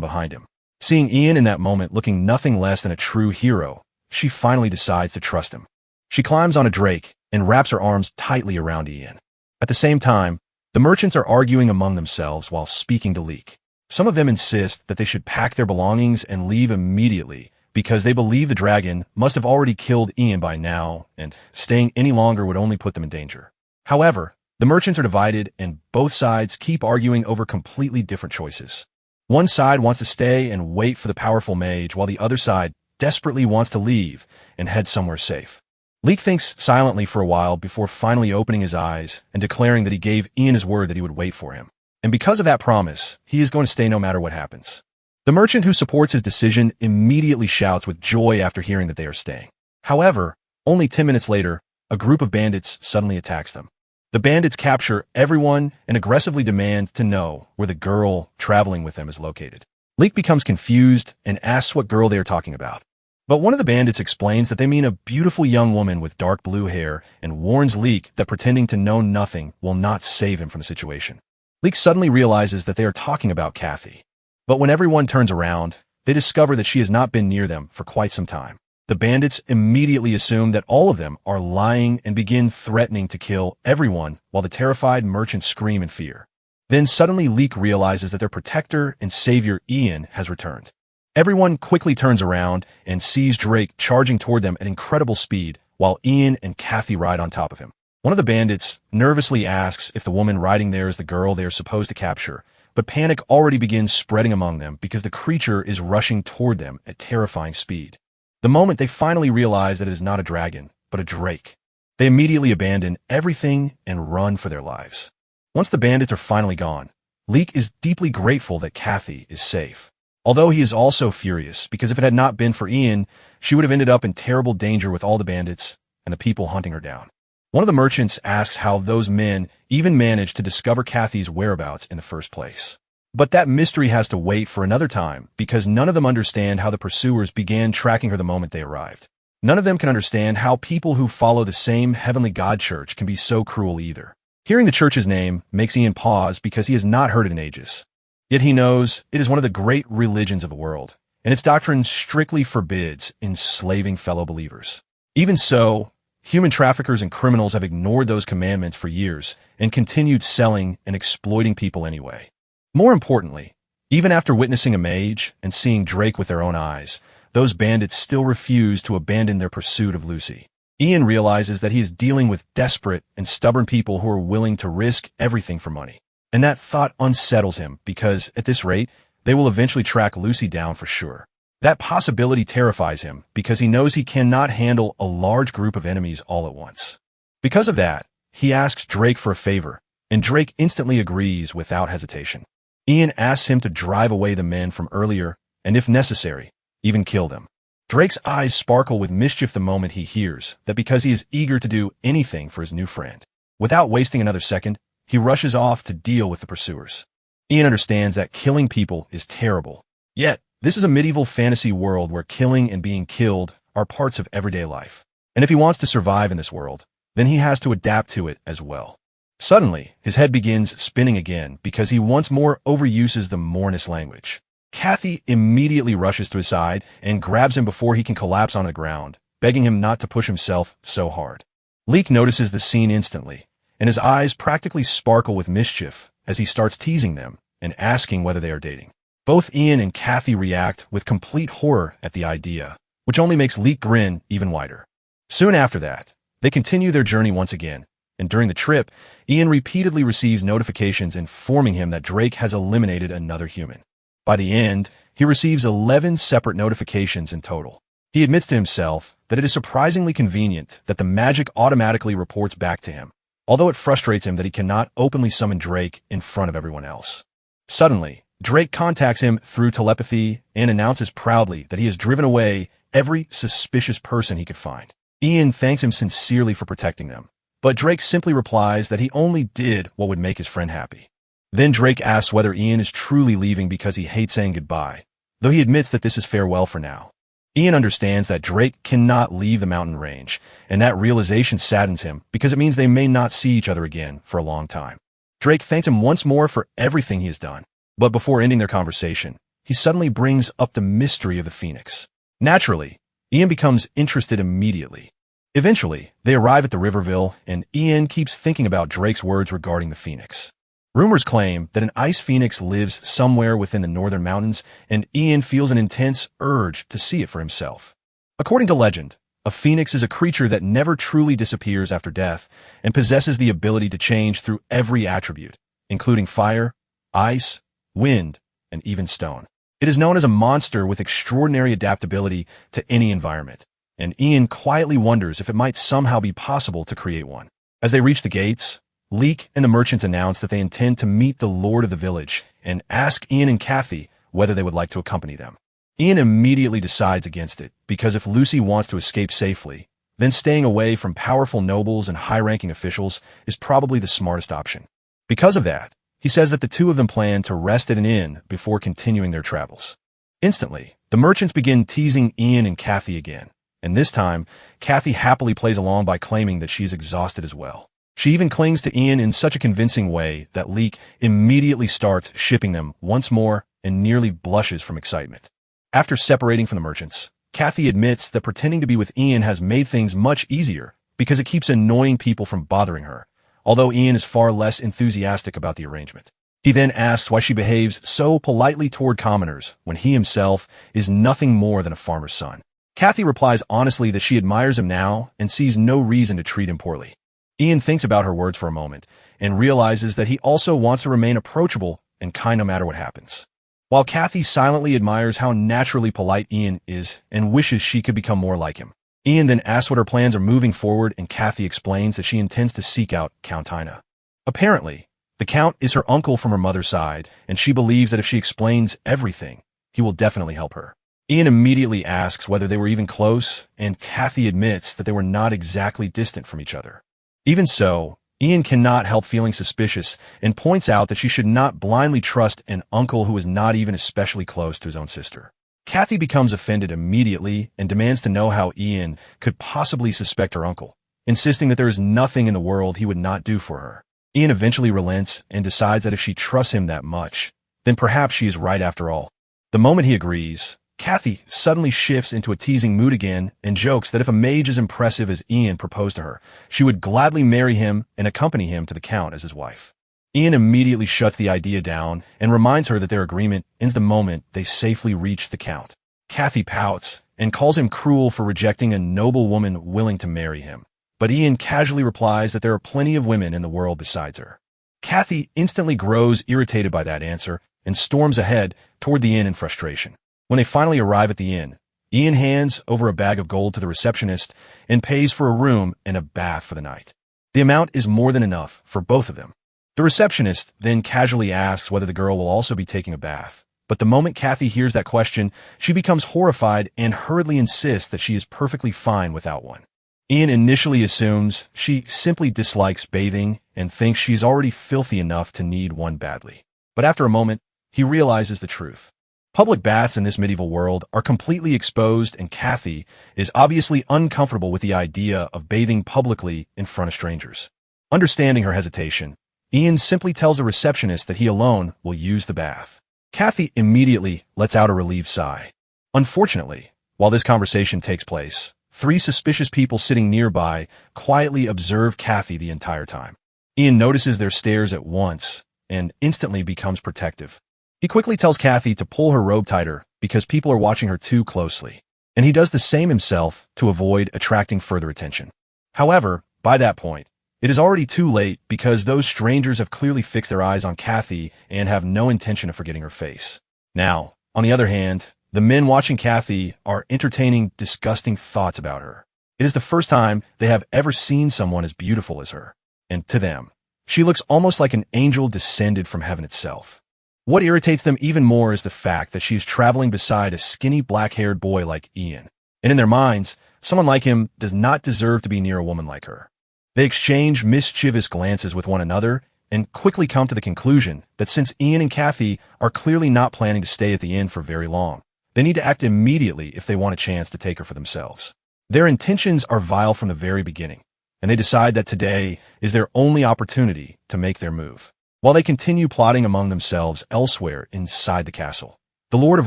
behind him. Seeing Ian in that moment looking nothing less than a true hero, she finally decides to trust him. She climbs on a drake and wraps her arms tightly around Ian. At the same time, the merchants are arguing among themselves while speaking to Leek. Some of them insist that they should pack their belongings and leave immediately because they believe the dragon must have already killed Ian by now, and staying any longer would only put them in danger. However, the merchants are divided and both sides keep arguing over completely different choices. One side wants to stay and wait for the powerful mage, while the other side desperately wants to leave and head somewhere safe. Leek thinks silently for a while before finally opening his eyes and declaring that he gave Ian his word that he would wait for him. And because of that promise, he is going to stay no matter what happens. The merchant who supports his decision immediately shouts with joy after hearing that they are staying. However, only 10 minutes later, a group of bandits suddenly attacks them. The bandits capture everyone and aggressively demand to know where the girl traveling with them is located. Leek becomes confused and asks what girl they are talking about. But one of the bandits explains that they mean a beautiful young woman with dark blue hair and warns Leek that pretending to know nothing will not save him from the situation. Leek suddenly realizes that they are talking about Kathy. But when everyone turns around, they discover that she has not been near them for quite some time. The bandits immediately assume that all of them are lying and begin threatening to kill everyone while the terrified merchants scream in fear. Then suddenly Leek realizes that their protector and savior Ian has returned. Everyone quickly turns around and sees Drake charging toward them at incredible speed while Ian and Kathy ride on top of him. One of the bandits nervously asks if the woman riding there is the girl they are supposed to capture, but panic already begins spreading among them because the creature is rushing toward them at terrifying speed. The moment they finally realize that it is not a dragon, but a drake, they immediately abandon everything and run for their lives. Once the bandits are finally gone, Leek is deeply grateful that Kathy is safe. Although he is also furious because if it had not been for Ian, she would have ended up in terrible danger with all the bandits and the people hunting her down. One of the merchants asks how those men even managed to discover Kathy's whereabouts in the first place. But that mystery has to wait for another time because none of them understand how the pursuers began tracking her the moment they arrived. None of them can understand how people who follow the same heavenly god church can be so cruel either. Hearing the church's name makes Ian pause because he has not heard it in ages. Yet he knows it is one of the great religions of the world, and its doctrine strictly forbids enslaving fellow believers. Even so, human traffickers and criminals have ignored those commandments for years and continued selling and exploiting people anyway. More importantly, even after witnessing a mage and seeing Drake with their own eyes, those bandits still refuse to abandon their pursuit of Lucy. Ian realizes that he is dealing with desperate and stubborn people who are willing to risk everything for money. And that thought unsettles him because, at this rate, they will eventually track Lucy down for sure. That possibility terrifies him because he knows he cannot handle a large group of enemies all at once. Because of that, he asks Drake for a favor, and Drake instantly agrees without hesitation. Ian asks him to drive away the men from earlier, and if necessary, even kill them. Drake's eyes sparkle with mischief the moment he hears that because he is eager to do anything for his new friend. Without wasting another second, he rushes off to deal with the pursuers. Ian understands that killing people is terrible. Yet, this is a medieval fantasy world where killing and being killed are parts of everyday life. And if he wants to survive in this world, then he has to adapt to it as well. Suddenly, his head begins spinning again because he once more overuses the Mornis language. Kathy immediately rushes to his side and grabs him before he can collapse on the ground, begging him not to push himself so hard. Leek notices the scene instantly, and his eyes practically sparkle with mischief as he starts teasing them and asking whether they are dating. Both Ian and Kathy react with complete horror at the idea, which only makes Leek grin even wider. Soon after that, they continue their journey once again, and during the trip, Ian repeatedly receives notifications informing him that Drake has eliminated another human. By the end, he receives 11 separate notifications in total. He admits to himself that it is surprisingly convenient that the magic automatically reports back to him, although it frustrates him that he cannot openly summon Drake in front of everyone else. Suddenly, Drake contacts him through telepathy and announces proudly that he has driven away every suspicious person he could find. Ian thanks him sincerely for protecting them, but Drake simply replies that he only did what would make his friend happy. Then Drake asks whether Ian is truly leaving because he hates saying goodbye, though he admits that this is farewell for now. Ian understands that Drake cannot leave the mountain range, and that realization saddens him because it means they may not see each other again for a long time. Drake thanks him once more for everything he has done. But before ending their conversation, he suddenly brings up the mystery of the Phoenix. Naturally, Ian becomes interested immediately. Eventually, they arrive at the Riverville, and Ian keeps thinking about Drake's words regarding the Phoenix. Rumors claim that an ice phoenix lives somewhere within the northern mountains, and Ian feels an intense urge to see it for himself. According to legend, a phoenix is a creature that never truly disappears after death and possesses the ability to change through every attribute, including fire, ice, wind, and even stone. It is known as a monster with extraordinary adaptability to any environment, and Ian quietly wonders if it might somehow be possible to create one. As they reach the gates, Leek and the merchants announce that they intend to meet the lord of the village and ask Ian and Kathy whether they would like to accompany them. Ian immediately decides against it, because if Lucy wants to escape safely, then staying away from powerful nobles and high-ranking officials is probably the smartest option. Because of that, he says that the two of them plan to rest at an inn before continuing their travels. Instantly, the merchants begin teasing Ian and Kathy again, and this time, Kathy happily plays along by claiming that she is exhausted as well. She even clings to Ian in such a convincing way that Leek immediately starts shipping them once more and nearly blushes from excitement. After separating from the merchants, Kathy admits that pretending to be with Ian has made things much easier because it keeps annoying people from bothering her, although Ian is far less enthusiastic about the arrangement. He then asks why she behaves so politely toward commoners when he himself is nothing more than a farmer's son. Kathy replies honestly that she admires him now and sees no reason to treat him poorly. Ian thinks about her words for a moment and realizes that he also wants to remain approachable and kind no matter what happens. While Kathy silently admires how naturally polite Ian is and wishes she could become more like him. Ian then asks what her plans are moving forward, and Kathy explains that she intends to seek out Count Ina. Apparently, the Count is her uncle from her mother's side, and she believes that if she explains everything, he will definitely help her. Ian immediately asks whether they were even close, and Kathy admits that they were not exactly distant from each other. Even so, Ian cannot help feeling suspicious and points out that she should not blindly trust an uncle who is not even especially close to his own sister. Kathy becomes offended immediately and demands to know how Ian could possibly suspect her uncle, insisting that there is nothing in the world he would not do for her. Ian eventually relents and decides that if she trusts him that much, then perhaps she is right after all. The moment he agrees, Kathy suddenly shifts into a teasing mood again and jokes that if a mage as impressive as Ian proposed to her, she would gladly marry him and accompany him to the Count as his wife. Ian immediately shuts the idea down and reminds her that their agreement ends the moment they safely reach the Count. Kathy pouts and calls him cruel for rejecting a noble woman willing to marry him, but Ian casually replies that there are plenty of women in the world besides her. Kathy instantly grows irritated by that answer and storms ahead toward the inn in frustration. When they finally arrive at the inn, Ian hands over a bag of gold to the receptionist and pays for a room and a bath for the night. The amount is more than enough for both of them. The receptionist then casually asks whether the girl will also be taking a bath, but the moment Kathy hears that question, she becomes horrified and hurriedly insists that she is perfectly fine without one. Ian initially assumes she simply dislikes bathing and thinks she is already filthy enough to need one badly. But after a moment, he realizes the truth. Public baths in this medieval world are completely exposed, and Kathy is obviously uncomfortable with the idea of bathing publicly in front of strangers. Understanding her hesitation, Ian simply tells the receptionist that he alone will use the bath. Kathy immediately lets out a relieved sigh. Unfortunately, while this conversation takes place, 3 suspicious people sitting nearby quietly observe Kathy the entire time. Ian notices their stares at once and instantly becomes protective. He quickly tells Kathy to pull her robe tighter because people are watching her too closely, and he does the same himself to avoid attracting further attention. However, by that point, it is already too late because those strangers have clearly fixed their eyes on Kathy and have no intention of forgetting her face. Now, on the other hand, the men watching Kathy are entertaining disgusting thoughts about her. It is the first time they have ever seen someone as beautiful as her, and to them, she looks almost like an angel descended from heaven itself. What irritates them even more is the fact that she is traveling beside a skinny black-haired boy like Ian, and in their minds, someone like him does not deserve to be near a woman like her. They exchange mischievous glances with one another and quickly come to the conclusion that since Ian and Kathy are clearly not planning to stay at the inn for very long, they need to act immediately if they want a chance to take her for themselves. Their intentions are vile from the very beginning, and they decide that today is their only opportunity to make their move. while they continue plotting among themselves elsewhere inside the castle. The Lord of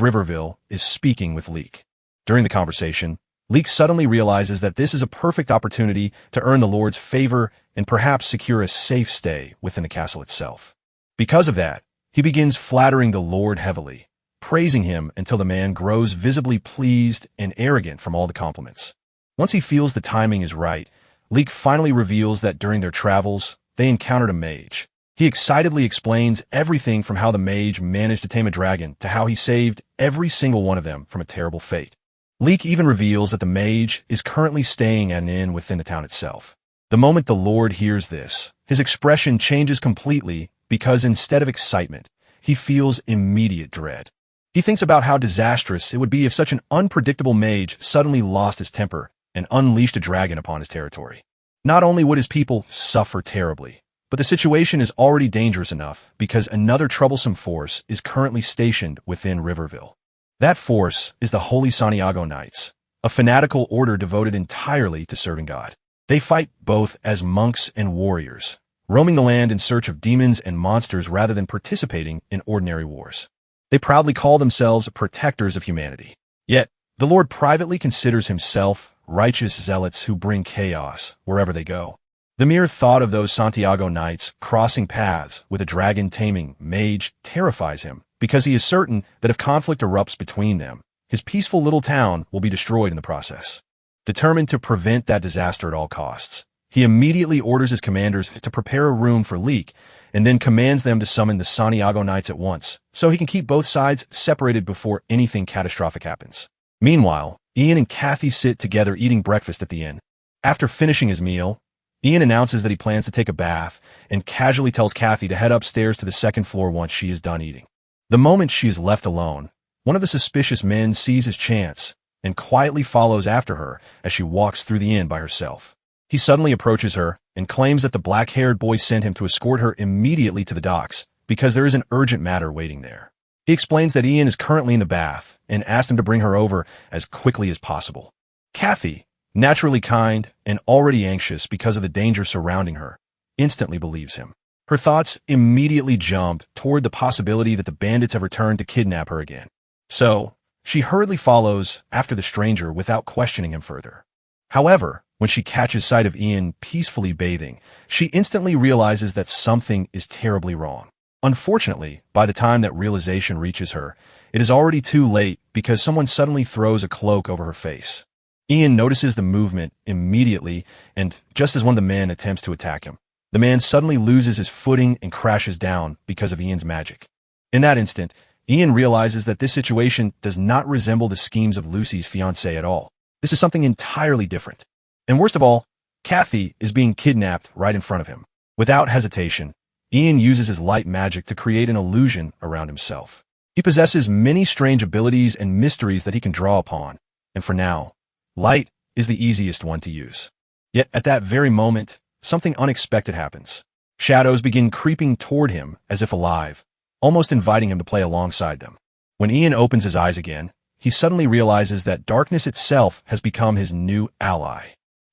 Riverville is speaking with Leek. During the conversation, Leek suddenly realizes that this is a perfect opportunity to earn the Lord's favor and perhaps secure a safe stay within the castle itself. Because of that, he begins flattering the Lord heavily, praising him until the man grows visibly pleased and arrogant from all the compliments. Once he feels the timing is right, Leek finally reveals that during their travels, they encountered a mage. He excitedly explains everything from how the mage managed to tame a dragon to how he saved every single one of them from a terrible fate. Leek even reveals that the mage is currently staying at an inn within the town itself. The moment the Lord hears this, his expression changes completely because instead of excitement, he feels immediate dread. He thinks about how disastrous it would be if such an unpredictable mage suddenly lost his temper and unleashed a dragon upon his territory. Not only would his people suffer terribly, but the situation is already dangerous enough because another troublesome force is currently stationed within Riverville. That force is the Holy Santiago Knights, a fanatical order devoted entirely to serving God. They fight both as monks and warriors, roaming the land in search of demons and monsters rather than participating in ordinary wars. They proudly call themselves protectors of humanity. Yet, the Lord privately considers himself righteous zealots who bring chaos wherever they go. The mere thought of those Santiago Knights crossing paths with a dragon-taming mage terrifies him, because he is certain that if conflict erupts between them, his peaceful little town will be destroyed in the process. Determined to prevent that disaster at all costs, he immediately orders his commanders to prepare a room for Leek, and then commands them to summon the Santiago Knights at once, so he can keep both sides separated before anything catastrophic happens. Meanwhile, Ian and Kathy sit together eating breakfast at the inn. After finishing his meal, Ian announces that he plans to take a bath and casually tells Kathy to head upstairs to the second floor once she is done eating. The moment she is left alone, one of the suspicious men sees his chance and quietly follows after her as she walks through the inn by herself. He suddenly approaches her and claims that the black-haired boy sent him to escort her immediately to the docks because there is an urgent matter waiting there. He explains that Ian is currently in the bath and asks him to bring her over as quickly as possible. Kathy, naturally kind and already anxious because of the danger surrounding her, instantly believes him. Her thoughts immediately jump toward the possibility that the bandits have returned to kidnap her again. So, she hurriedly follows after the stranger without questioning him further. However, when she catches sight of Ian peacefully bathing, she instantly realizes that something is terribly wrong. Unfortunately, by the time that realization reaches her, it is already too late because someone suddenly throws a cloak over her face. Ian notices the movement immediately, and just as one of the men attempts to attack him, the man suddenly loses his footing and crashes down because of Ian's magic. In that instant, Ian realizes that this situation does not resemble the schemes of Lucy's fiancé at all. This is something entirely different. And worst of all, Kathy is being kidnapped right in front of him. Without hesitation, Ian uses his light magic to create an illusion around himself. He possesses many strange abilities and mysteries that he can draw upon, and for now, light is the easiest one to use. Yet at that very moment, something unexpected happens. Shadows begin creeping toward him as if alive, almost inviting him to play alongside them. When Ian opens his eyes again, he suddenly realizes that darkness itself has become his new ally.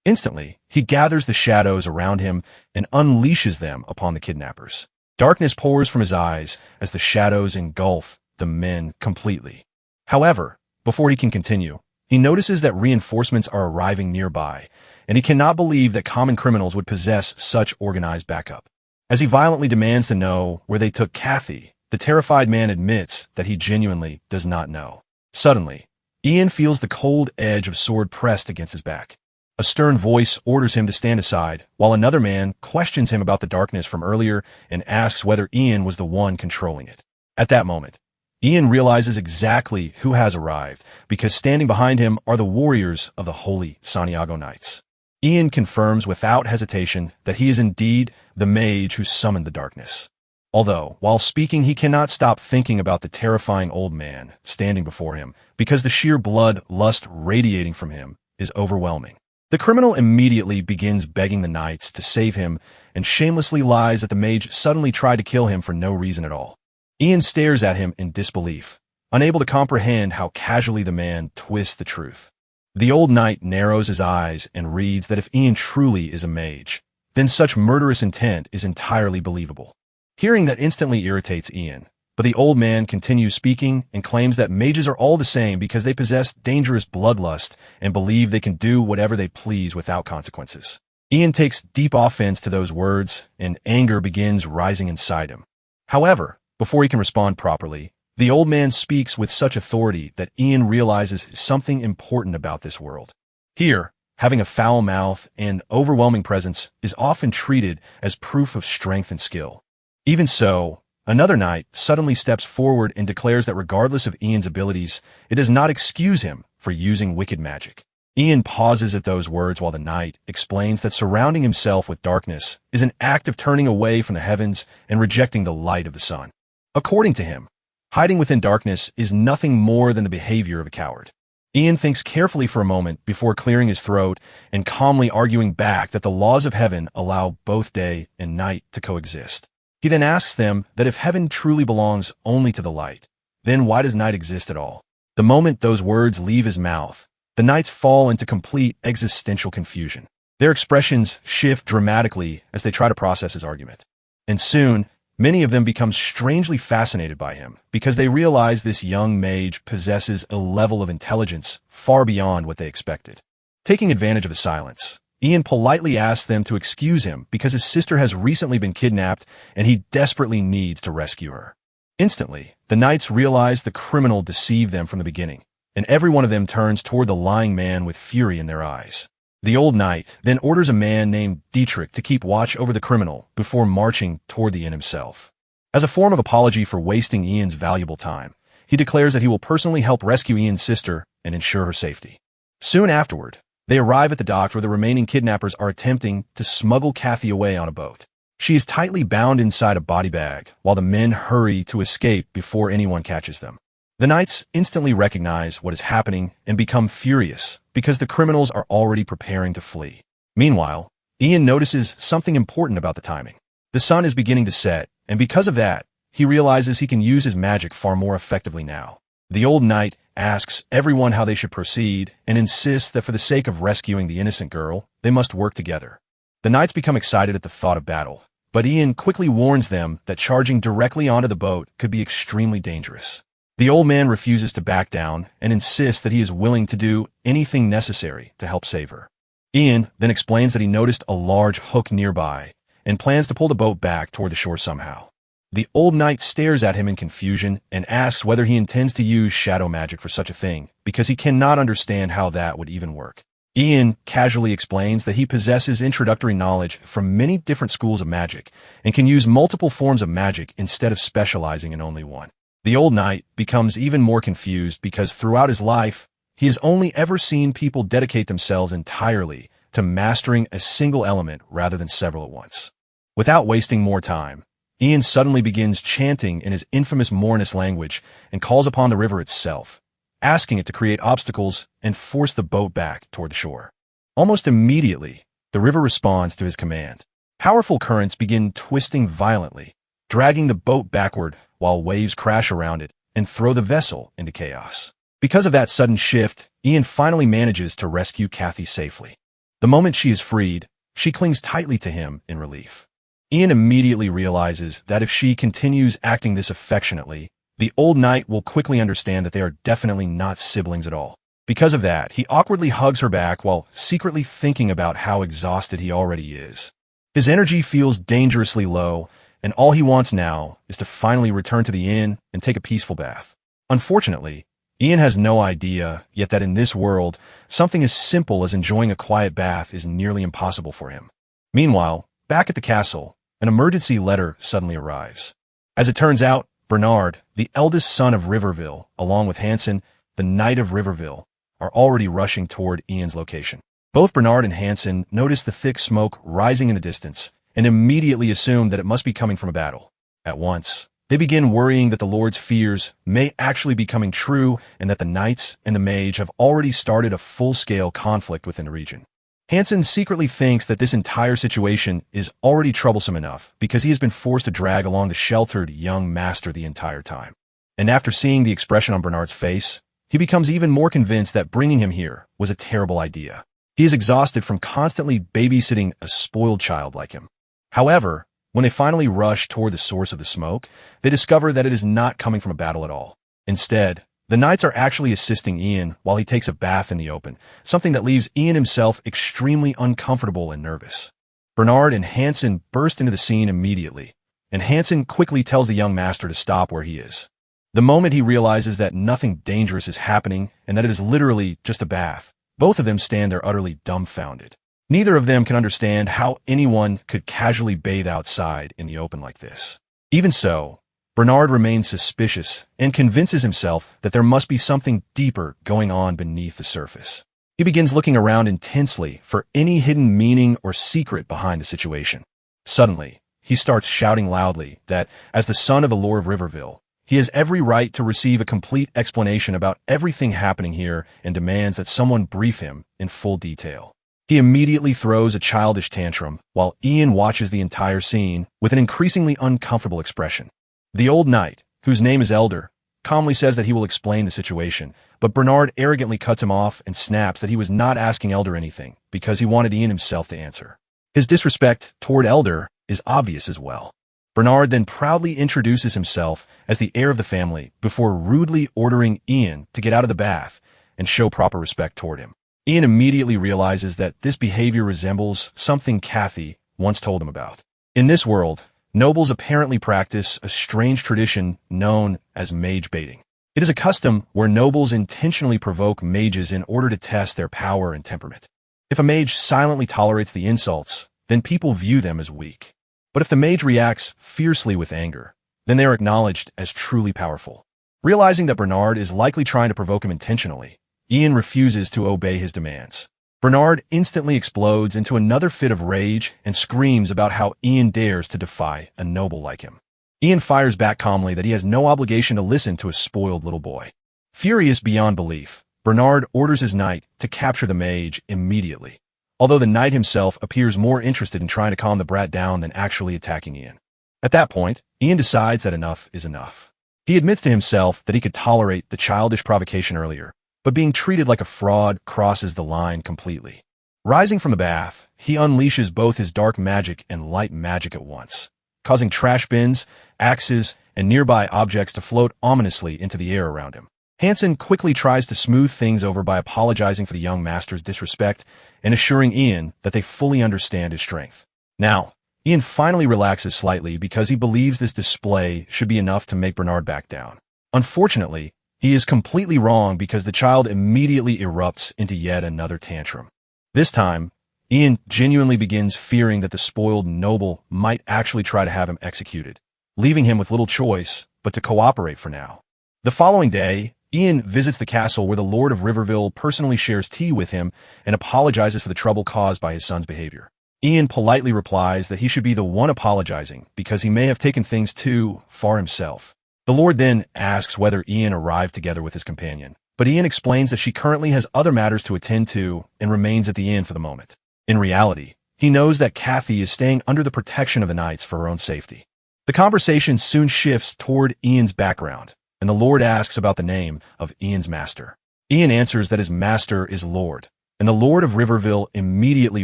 Instantly, he gathers the shadows around him and unleashes them upon the kidnappers. Darkness pours from his eyes as the shadows engulf the men completely. However, before he can continue, he notices that reinforcements are arriving nearby, and he cannot believe that common criminals would possess such organized backup. As he violently demands to know where they took Kathy, the terrified man admits that he genuinely does not know. Suddenly, Ian feels the cold edge of sword pressed against his back. A stern voice orders him to stand aside, while another man questions him about the darkness from earlier and asks whether Ian was the one controlling it. At that moment, Ian realizes exactly who has arrived, because standing behind him are the warriors of the Holy Santiago Knights. Ian confirms without hesitation that he is indeed the mage who summoned the darkness. Although, while speaking, he cannot stop thinking about the terrifying old man standing before him, because the sheer blood lust radiating from him is overwhelming. The criminal immediately begins begging the knights to save him and shamelessly lies that the mage suddenly tried to kill him for no reason at all. Ian stares at him in disbelief, unable to comprehend how casually the man twists the truth. The old knight narrows his eyes and reads that if Ian truly is a mage, then such murderous intent is entirely believable. Hearing that instantly irritates Ian, but the old man continues speaking and claims that mages are all the same because they possess dangerous bloodlust and believe they can do whatever they please without consequences. Ian takes deep offense to those words, and anger begins rising inside him. However, before he can respond properly, the old man speaks with such authority that Ian realizes something important about this world. Here, having a foul mouth and overwhelming presence is often treated as proof of strength and skill. Even so, another knight suddenly steps forward and declares that regardless of Ian's abilities, it does not excuse him for using wicked magic. Ian pauses at those words while the knight explains that surrounding himself with darkness is an act of turning away from the heavens and rejecting the light of the sun. According to him, hiding within darkness is nothing more than the behavior of a coward. Ian thinks carefully for a moment before clearing his throat and calmly arguing back that the laws of heaven allow both day and night to coexist. He then asks them that if heaven truly belongs only to the light, then why does night exist at all? The moment those words leave his mouth, the knights fall into complete existential confusion. Their expressions shift dramatically as they try to process his argument. And soon, many of them become strangely fascinated by him because they realize this young mage possesses a level of intelligence far beyond what they expected. Taking advantage of his silence, Ian politely asks them to excuse him because his sister has recently been kidnapped and he desperately needs to rescue her. Instantly, the knights realize the criminal deceived them from the beginning, and every one of them turns toward the lying man with fury in their eyes. The old knight then orders a man named Dietrich to keep watch over the criminal before marching toward the inn himself. As a form of apology for wasting Ian's valuable time, he declares that he will personally help rescue Ian's sister and ensure her safety. Soon afterward, they arrive at the dock where the remaining kidnappers are attempting to smuggle Kathy away on a boat. She is tightly bound inside a body bag while the men hurry to escape before anyone catches them. The knights instantly recognize what is happening and become furious because the criminals are already preparing to flee. Meanwhile, Ian notices something important about the timing. The sun is beginning to set, and because of that, he realizes he can use his magic far more effectively now. The old knight asks everyone how they should proceed and insists that for the sake of rescuing the innocent girl, they must work together. The knights become excited at the thought of battle, but Ian quickly warns them that charging directly onto the boat could be extremely dangerous. The old man refuses to back down and insists that he is willing to do anything necessary to help save her. Ian then explains that he noticed a large hook nearby and plans to pull the boat back toward the shore somehow. The old knight stares at him in confusion and asks whether he intends to use shadow magic for such a thing, because he cannot understand how that would even work. Ian casually explains that he possesses introductory knowledge from many different schools of magic and can use multiple forms of magic instead of specializing in only one. The old knight becomes even more confused because throughout his life, he has only ever seen people dedicate themselves entirely to mastering a single element rather than several at once. Without wasting more time, Ian suddenly begins chanting in his infamous Mornis language and calls upon the river itself, asking it to create obstacles and force the boat back toward the shore. Almost immediately, the river responds to his command. Powerful currents begin twisting violently, dragging the boat backward while waves crash around it and throw the vessel into chaos. Because of that sudden shift, Ian finally manages to rescue Kathy safely. The moment she is freed, she clings tightly to him in relief. Ian immediately realizes that if she continues acting this affectionately, the old knight will quickly understand that they are definitely not siblings at all. Because of that, he awkwardly hugs her back while secretly thinking about how exhausted he already is. His energy feels dangerously low, and all he wants now is to finally return to the inn and take a peaceful bath. Unfortunately, Ian has no idea yet that in this world, something as simple as enjoying a quiet bath is nearly impossible for him. Meanwhile, back at the castle, an emergency letter suddenly arrives. As it turns out, Bernard, the eldest son of Riverville, along with Hansen, the Knight of Riverville, are already rushing toward Ian's location. Both Bernard and Hansen notice the thick smoke rising in the distance and immediately assume that it must be coming from a battle. At once, they begin worrying that the Lord's fears may actually be coming true and that the knights and the mage have already started a full-scale conflict within the region. Hansen secretly thinks that this entire situation is already troublesome enough because he has been forced to drag along the sheltered young master the entire time. And after seeing the expression on Bernard's face, he becomes even more convinced that bringing him here was a terrible idea. He is exhausted from constantly babysitting a spoiled child like him. However, When they finally rush toward the source of the smoke, they discover that it is not coming from a battle at all. Instead, the knights are actually assisting Ian while he takes a bath in the open, something that leaves Ian himself extremely uncomfortable and nervous. Bernard and Hansen burst into the scene immediately, and Hansen quickly tells the young master to stop where he is. The moment he realizes that nothing dangerous is happening and that it is literally just a bath, both of them stand there utterly dumbfounded. Neither of them can understand how anyone could casually bathe outside in the open like this. Even so, Bernard remains suspicious and convinces himself that there must be something deeper going on beneath the surface. He begins looking around intensely for any hidden meaning or secret behind the situation. Suddenly, he starts shouting loudly that, as the son of the Lord of Riverville, he has every right to receive a complete explanation about everything happening here and demands that someone brief him in full detail. He immediately throws a childish tantrum while Ian watches the entire scene with an increasingly uncomfortable expression. The old knight, whose name is Elder, calmly says that he will explain the situation, but Bernard arrogantly cuts him off and snaps that he was not asking Elder anything because he wanted Ian himself to answer. His disrespect toward Elder is obvious as well. Bernard then proudly introduces himself as the heir of the family before rudely ordering Ian to get out of the bath and show proper respect toward him. Ian immediately realizes that this behavior resembles something Kathy once told him about. In this world, nobles apparently practice a strange tradition known as mage baiting. It is a custom where nobles intentionally provoke mages in order to test their power and temperament. If a mage silently tolerates the insults, then people view them as weak. But if the mage reacts fiercely with anger, then they are acknowledged as truly powerful. Realizing that Bernard is likely trying to provoke him intentionally, Ian refuses to obey his demands. Bernard instantly explodes into another fit of rage and screams about how Ian dares to defy a noble like him. Ian fires back calmly that he has no obligation to listen to a spoiled little boy. Furious beyond belief, Bernard orders his knight to capture the mage immediately, although the knight himself appears more interested in trying to calm the brat down than actually attacking Ian. At that point, Ian decides that enough is enough. He admits to himself that he could tolerate the childish provocation earlier, but being treated like a fraud crosses the line completely. Rising from the bath, he unleashes both his dark magic and light magic at once, causing trash bins, axes, and nearby objects to float ominously into the air around him. Hansen quickly tries to smooth things over by apologizing for the young master's disrespect and assuring Ian that they fully understand his strength. Now, Ian finally relaxes slightly because he believes this display should be enough to make Bernard back down. Unfortunately, he is completely wrong because the child immediately erupts into yet another tantrum. This time, Ian genuinely begins fearing that the spoiled noble might actually try to have him executed, leaving him with little choice but to cooperate for now. The following day, Ian visits the castle where the Lord of Riverville personally shares tea with him and apologizes for the trouble caused by his son's behavior. Ian politely replies that he should be the one apologizing because he may have taken things too far himself. The Lord then asks whether Ian arrived together with his companion, but Ian explains that she currently has other matters to attend to and remains at the inn for the moment. In reality, he knows that Kathy is staying under the protection of the knights for her own safety. The conversation soon shifts toward Ian's background, and the Lord asks about the name of Ian's master. Ian answers that his master is Lord, and the Lord of Riverville immediately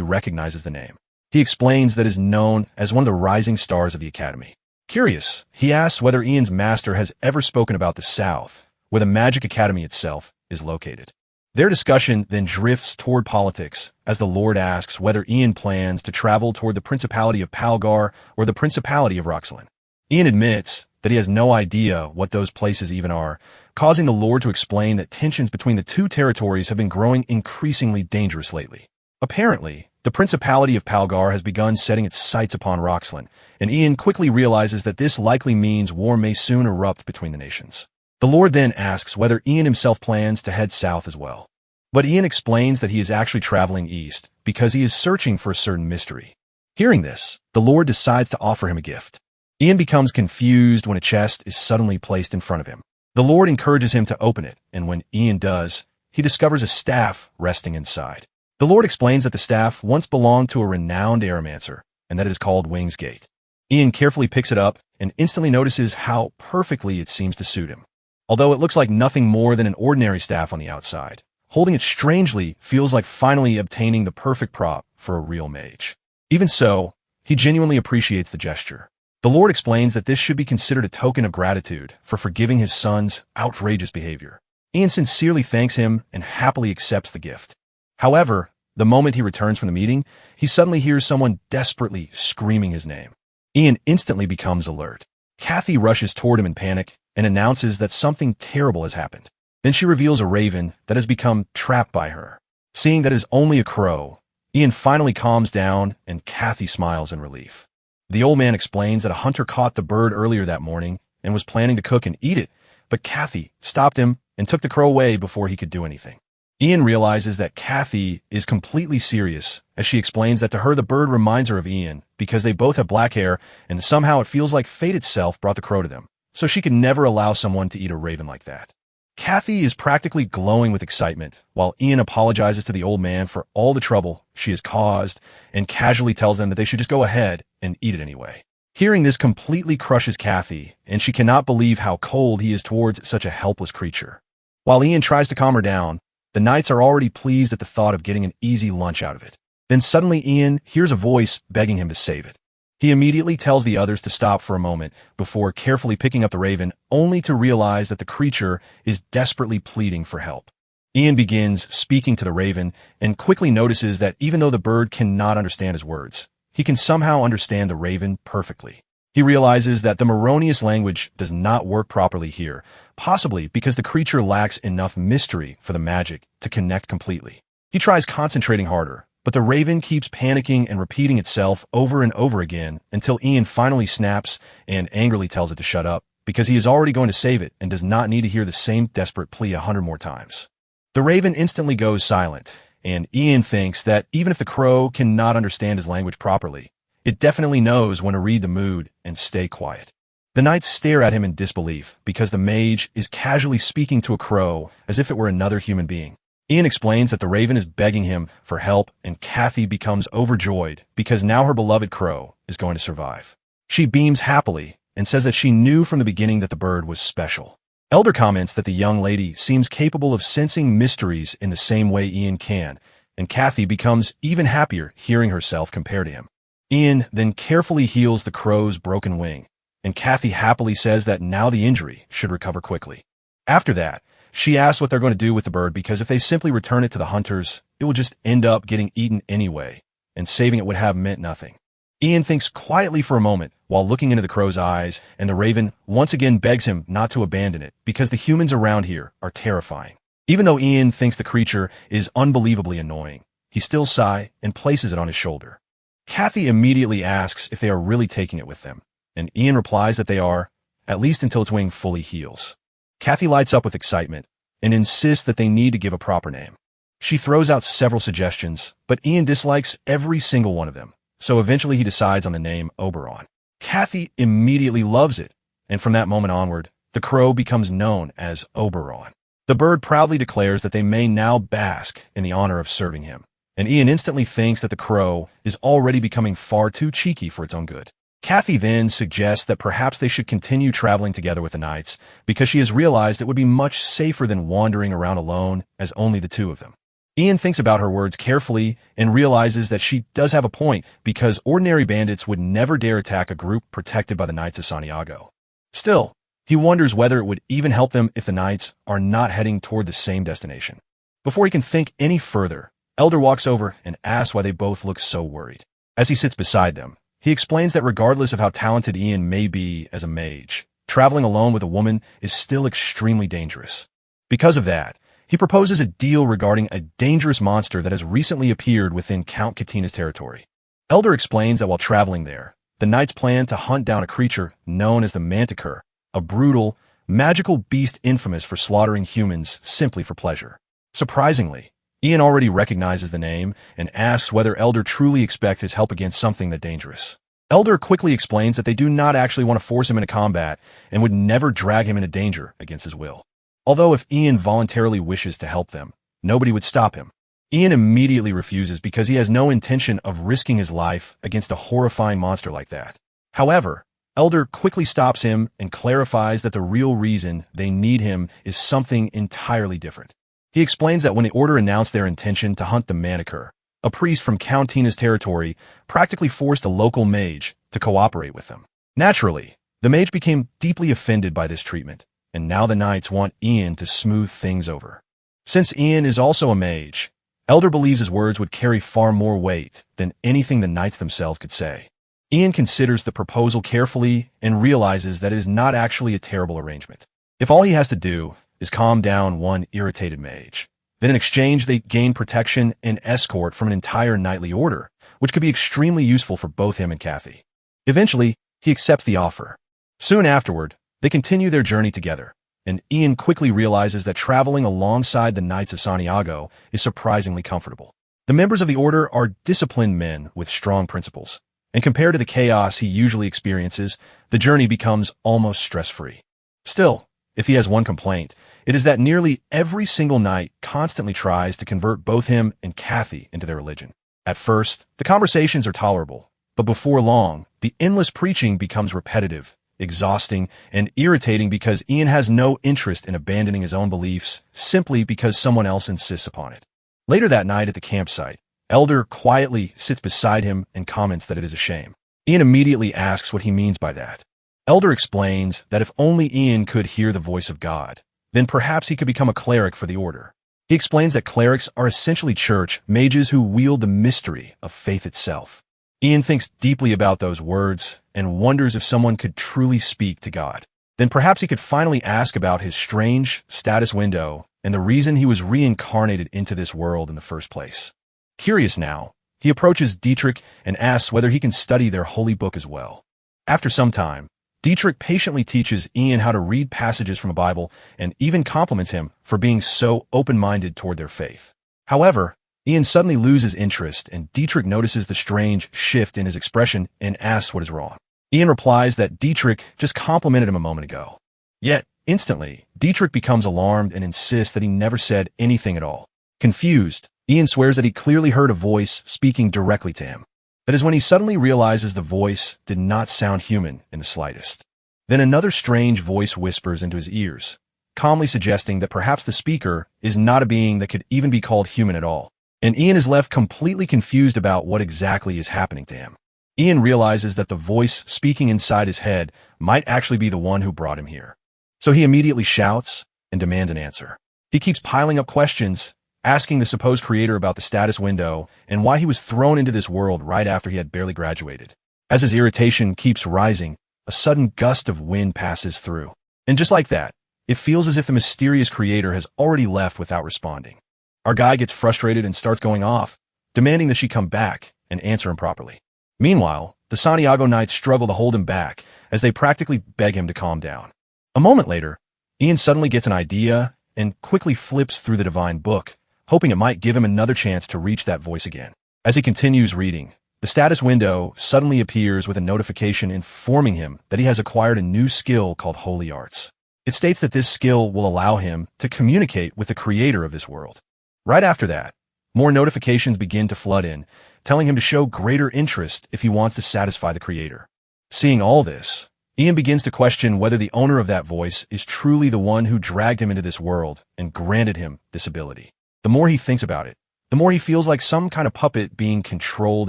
recognizes the name. He explains that it is known as one of the rising stars of the academy. Curious, he asks whether Ian's master has ever spoken about the South, where the Magic Academy itself is located. Their discussion then drifts toward politics, as the Lord asks whether Ian plans to travel toward the Principality of Palgar or the Principality of Roxelin. Ian admits that he has no idea what those places even are, causing the Lord to explain that tensions between the two territories have been growing increasingly dangerous lately. Apparently, the Principality of Palgar has begun setting its sights upon Roxelin, and Ian quickly realizes that this likely means war may soon erupt between the nations. The Lord then asks whether Ian himself plans to head south as well. But Ian explains that he is actually traveling east because he is searching for a certain mystery. Hearing this, the Lord decides to offer him a gift. Ian becomes confused when a chest is suddenly placed in front of him. The Lord encourages him to open it, and when Ian does, he discovers a staff resting inside. The Lord explains that the staff once belonged to a renowned aeromancer, and that it is called Wings Gate. Ian carefully picks it up and instantly notices how perfectly it seems to suit him. Although it looks like nothing more than an ordinary staff on the outside, holding it strangely feels like finally obtaining the perfect prop for a real mage. Even so, He genuinely appreciates the gesture. The Lord explains that this should be considered a token of gratitude for forgiving his son's outrageous behavior. Ian sincerely thanks him and happily accepts the gift. However, the moment he returns from the meeting, he suddenly hears someone desperately screaming his name. Ian instantly becomes alert. Kathy rushes toward him in panic and announces that something terrible has happened. Then she reveals a raven that has become trapped by her. Seeing that it is only a crow, Ian finally calms down and Kathy smiles in relief. The old man explains that a hunter caught the bird earlier that morning and was planning to cook and eat it, but Kathy stopped him and took the crow away before he could do anything. Ian realizes that Kathy is completely serious as she explains that to her the bird reminds her of Ian because they both have black hair and somehow it feels like fate itself brought the crow to them, so she could never allow someone to eat a raven like that. Kathy is practically glowing with excitement while Ian apologizes to the old man for all the trouble she has caused and casually tells them that they should just go ahead and eat it anyway. Hearing this completely crushes Kathy, and she cannot believe how cold he is towards such a helpless creature. While Ian tries to calm her down, the knights are already pleased at the thought of getting an easy lunch out of it. Then suddenly Ian hears a voice begging him to save it. He immediately tells the others to stop for a moment before carefully picking up the raven, only to realize that the creature is desperately pleading for help. Ian begins speaking to the raven and quickly notices that even though the bird cannot understand his words, he can somehow understand the raven perfectly. He realizes that the Moronius language does not work properly here, possibly because the creature lacks enough mystery for the magic to connect completely. He tries concentrating harder, but the raven keeps panicking and repeating itself over and over again until Ian finally snaps and angrily tells it to shut up because he is already going to save it and does not need to hear the same desperate plea 100 more times. The raven instantly goes silent, and Ian thinks that even if the crow cannot understand his language properly, it definitely knows when to read the mood and stay quiet. The knights stare at him in disbelief because the mage is casually speaking to a crow as if it were another human being. Ian explains that the raven is begging him for help, and Kathy becomes overjoyed because now her beloved crow is going to survive. She beams happily and says that she knew from the beginning that the bird was special. Elder comments that the young lady seems capable of sensing mysteries in the same way Ian can, and Kathy becomes even happier hearing herself compare to him. Ian then carefully heals the crow's broken wing, and Kathy happily says that now the injury should recover quickly. After that, she asks what they're going to do with the bird because if they simply return it to the hunters, it will just end up getting eaten anyway, and saving it would have meant nothing. Ian thinks quietly for a moment while looking into the crow's eyes, and the raven once again begs him not to abandon it because the humans around here are terrifying. Even though Ian thinks the creature is unbelievably annoying, he still sighs and places it on his shoulder. Kathy immediately asks if they are really taking it with them, and Ian replies that they are, at least until its wing fully heals. Kathy lights up with excitement and insists that they need to give a proper name. She throws out several suggestions, but Ian dislikes every single one of them, so eventually he decides on the name Oberon. Kathy immediately loves it, and from that moment onward, the crow becomes known as Oberon. The bird proudly declares that they may now bask in the honor of serving him, and Ian instantly thinks that the crow is already becoming far too cheeky for its own good. Kathy then suggests that perhaps they should continue traveling together with the knights because she has realized it would be much safer than wandering around alone as only the two of them. Ian thinks about her words carefully and realizes that she does have a point because ordinary bandits would never dare attack a group protected by the Knights of Santiago. Still, he wonders whether it would even help them if the knights are not heading toward the same destination. Before he can think any further, Elder walks over and asks why they both look so worried. As he sits beside them, he explains that regardless of how talented Ian may be as a mage, traveling alone with a woman is still extremely dangerous. Because of that, he proposes a deal regarding a dangerous monster that has recently appeared within Count Katina's territory. Elder explains that while traveling there, the knights plan to hunt down a creature known as the Manticore, a brutal, magical beast infamous for slaughtering humans simply for pleasure. Surprisingly, Ian already recognizes the name and asks whether Elder truly expects his help against something that dangerous. Elder quickly explains that they do not actually want to force him into combat and would never drag him into danger against his will. Although if Ian voluntarily wishes to help them, nobody would stop him. Ian immediately refuses because he has no intention of risking his life against a horrifying monster like that. However, Elder quickly stops him and clarifies that the real reason they need him is something entirely different. He explains that when the Order announced their intention to hunt the Manticore, A priest from Count Tina's territory practically forced a local mage to cooperate with them. Naturally, the mage became deeply offended by this treatment, and now the knights want Ian to smooth things over. Since Ian is also a mage, Elder believes his words would carry far more weight than anything the knights themselves could say. Ian considers the proposal carefully and realizes that it is not actually a terrible arrangement. If all he has to do is calm down one irritated mage, then in exchange they gain protection and escort from an entire knightly order, which could be extremely useful for both him and Kathy. Eventually, he accepts the offer. Soon afterward, they continue their journey together, and Ian quickly realizes that traveling alongside the Knights of Santiago is surprisingly comfortable. The members of the order are disciplined men with strong principles, and compared to the chaos he usually experiences, the journey becomes almost stress-free. Still, if he has one complaint, it is that nearly every single knight constantly tries to convert both him and Kathy into their religion. At first, the conversations are tolerable, but before long, the endless preaching becomes repetitive, exhausting, and irritating because Ian has no interest in abandoning his own beliefs simply because someone else insists upon it. Later that night at the campsite, Elder quietly sits beside him and comments that it is a shame. Ian immediately asks what he means by that. Elder explains that if only Ian could hear the voice of God, then perhaps he could become a cleric for the order. He explains that clerics are essentially church mages who wield the mystery of faith itself. Ian thinks deeply about those words and wonders if someone could truly speak to God. Then perhaps he could finally ask about his strange status window and the reason he was reincarnated into this world in the first place. Curious now, he approaches Dietrich and asks whether he can study their holy book as well. After some time, Dietrich patiently teaches Ian how to read passages from the Bible and even compliments him for being so open-minded toward their faith. However, Ian suddenly loses interest and Dietrich notices the strange shift in his expression and asks what is wrong. Ian replies that Dietrich just complimented him a moment ago. Yet, instantly, Dietrich becomes alarmed and insists that he never said anything at all. Confused, Ian swears that he clearly heard a voice speaking directly to him. That is when he suddenly realizes the voice did not sound human in the slightest. Then another strange voice whispers into his ears, calmly suggesting that perhaps the speaker is not a being that could even be called human at all. And Ian is left completely confused about what exactly is happening to him. Ian realizes that the voice speaking inside his head might actually be the one who brought him here. So he immediately shouts and demands an answer. He keeps piling up questions, asking the supposed creator about the status window and why he was thrown into this world right after he had barely graduated. As his irritation keeps rising, a sudden gust of wind passes through. And just like that, it feels as if the mysterious creator has already left without responding. Our guy gets frustrated and starts going off, demanding that she come back and answer him properly. Meanwhile, the Santiago Knights struggle to hold him back as they practically beg him to calm down. A moment later, Ian suddenly gets an idea and quickly flips through the divine book, hoping it might give him another chance to reach that voice again. As he continues reading, the status window suddenly appears with a notification informing him that he has acquired a new skill called Holy Arts. It states that this skill will allow him to communicate with the creator of this world. Right after that, more notifications begin to flood in, telling him to show greater interest if he wants to satisfy the creator. Seeing all this, Ian begins to question whether the owner of that voice is truly the one who dragged him into this world and granted him this ability. The more he thinks about it, the more he feels like some kind of puppet being controlled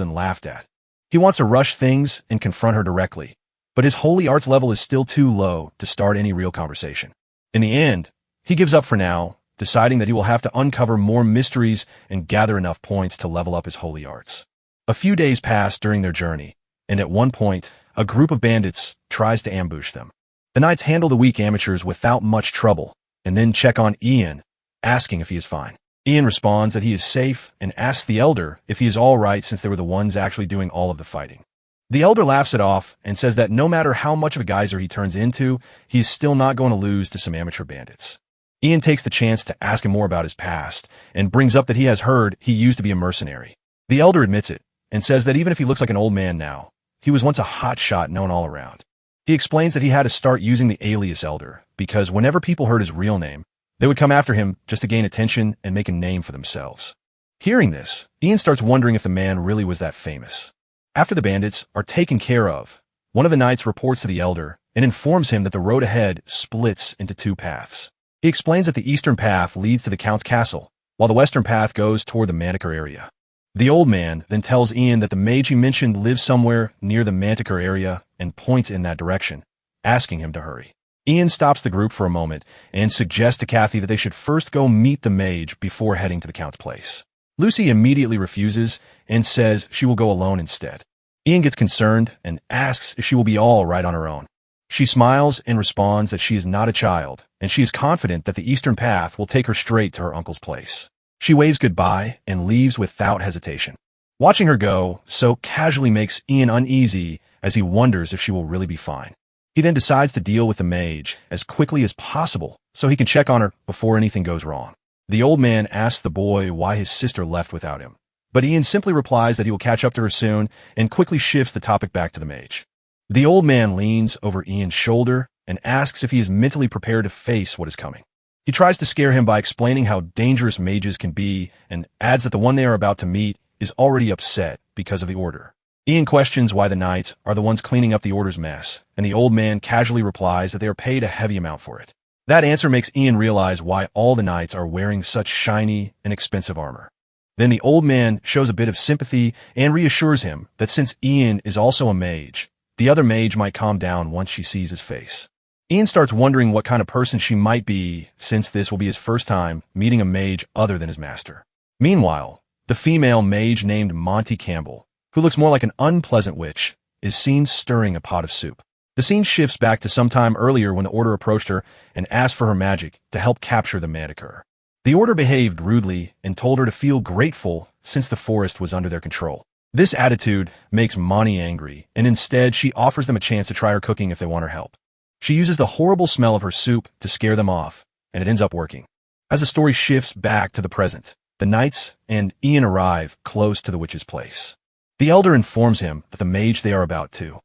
and laughed at. He wants to rush things and confront her directly, but his holy arts level is still too low to start any real conversation. In the end, he gives up for now, deciding that he will have to uncover more mysteries and gather enough points to level up his holy arts. A few days pass during their journey, and at one point, a group of bandits tries to ambush them. The knights handle the weak amateurs without much trouble, and then check on Ian, asking if he is fine. Ian responds that he is safe and asks the elder if he is all right since they were the ones actually doing all of the fighting. The elder laughs it off and says that no matter how much of a geyser he turns into, he is still not going to lose to some amateur bandits. Ian takes the chance to ask him more about his past and brings up that he has heard he used to be a mercenary. The elder admits it and says that even if he looks like an old man now, he was once a hotshot known all around. He explains that he had to start using the alias elder because whenever people heard his real name, they would come after him just to gain attention and make a name for themselves. Hearing this, Ian starts wondering if the man really was that famous. After the bandits are taken care of, one of the knights reports to the elder and informs him that the road ahead splits into two paths. He explains that the eastern path leads to the Count's castle, while the western path goes toward the Manicure area. The old man then tells Ian that the mage he mentioned lives somewhere near the Manticore area and points in that direction, asking him to hurry. Ian stops the group for a moment and suggests to Kathy that they should first go meet the mage before heading to the Count's place. Lucy immediately refuses and says she will go alone instead. Ian gets concerned and asks if she will be all right on her own. She smiles and responds that she is not a child, and she is confident that the Eastern Path will take her straight to her uncle's place. She waves goodbye and leaves without hesitation. Watching her go so casually makes Ian uneasy as he wonders if she will really be fine. He then decides to deal with the mage as quickly as possible so he can check on her before anything goes wrong. The old man asks the boy why his sister left without him, but Ian simply replies that he will catch up to her soon and quickly shifts the topic back to the mage. The old man leans over Ian's shoulder and asks if he is mentally prepared to face what is coming. He tries to scare him by explaining how dangerous mages can be and adds that the one they are about to meet is already upset because of the order. Ian questions why the knights are the ones cleaning up the order's mess, and the old man casually replies that they are paid a heavy amount for it. That answer makes Ian realize why all the knights are wearing such shiny and expensive armor. Then the old man shows a bit of sympathy and reassures him that since Ian is also a mage, the other mage might calm down once she sees his face. Ian starts wondering what kind of person she might be, since this will be his first time meeting a mage other than his master. Meanwhile, the female mage named Monty Campbell, who looks more like an unpleasant witch, is seen stirring a pot of soup. The scene shifts back to some time earlier when the Order approached her and asked for her magic to help capture the Manticore. The Order behaved rudely and told her to feel grateful since the forest was under their control. This attitude makes Monty angry, and instead she offers them a chance to try her cooking if they want her help. She uses the horrible smell of her soup to scare them off, and it ends up working. As the story shifts back to the present, the knights and Ian arrive close to the witch's place. The elder informs him that the mage they are about to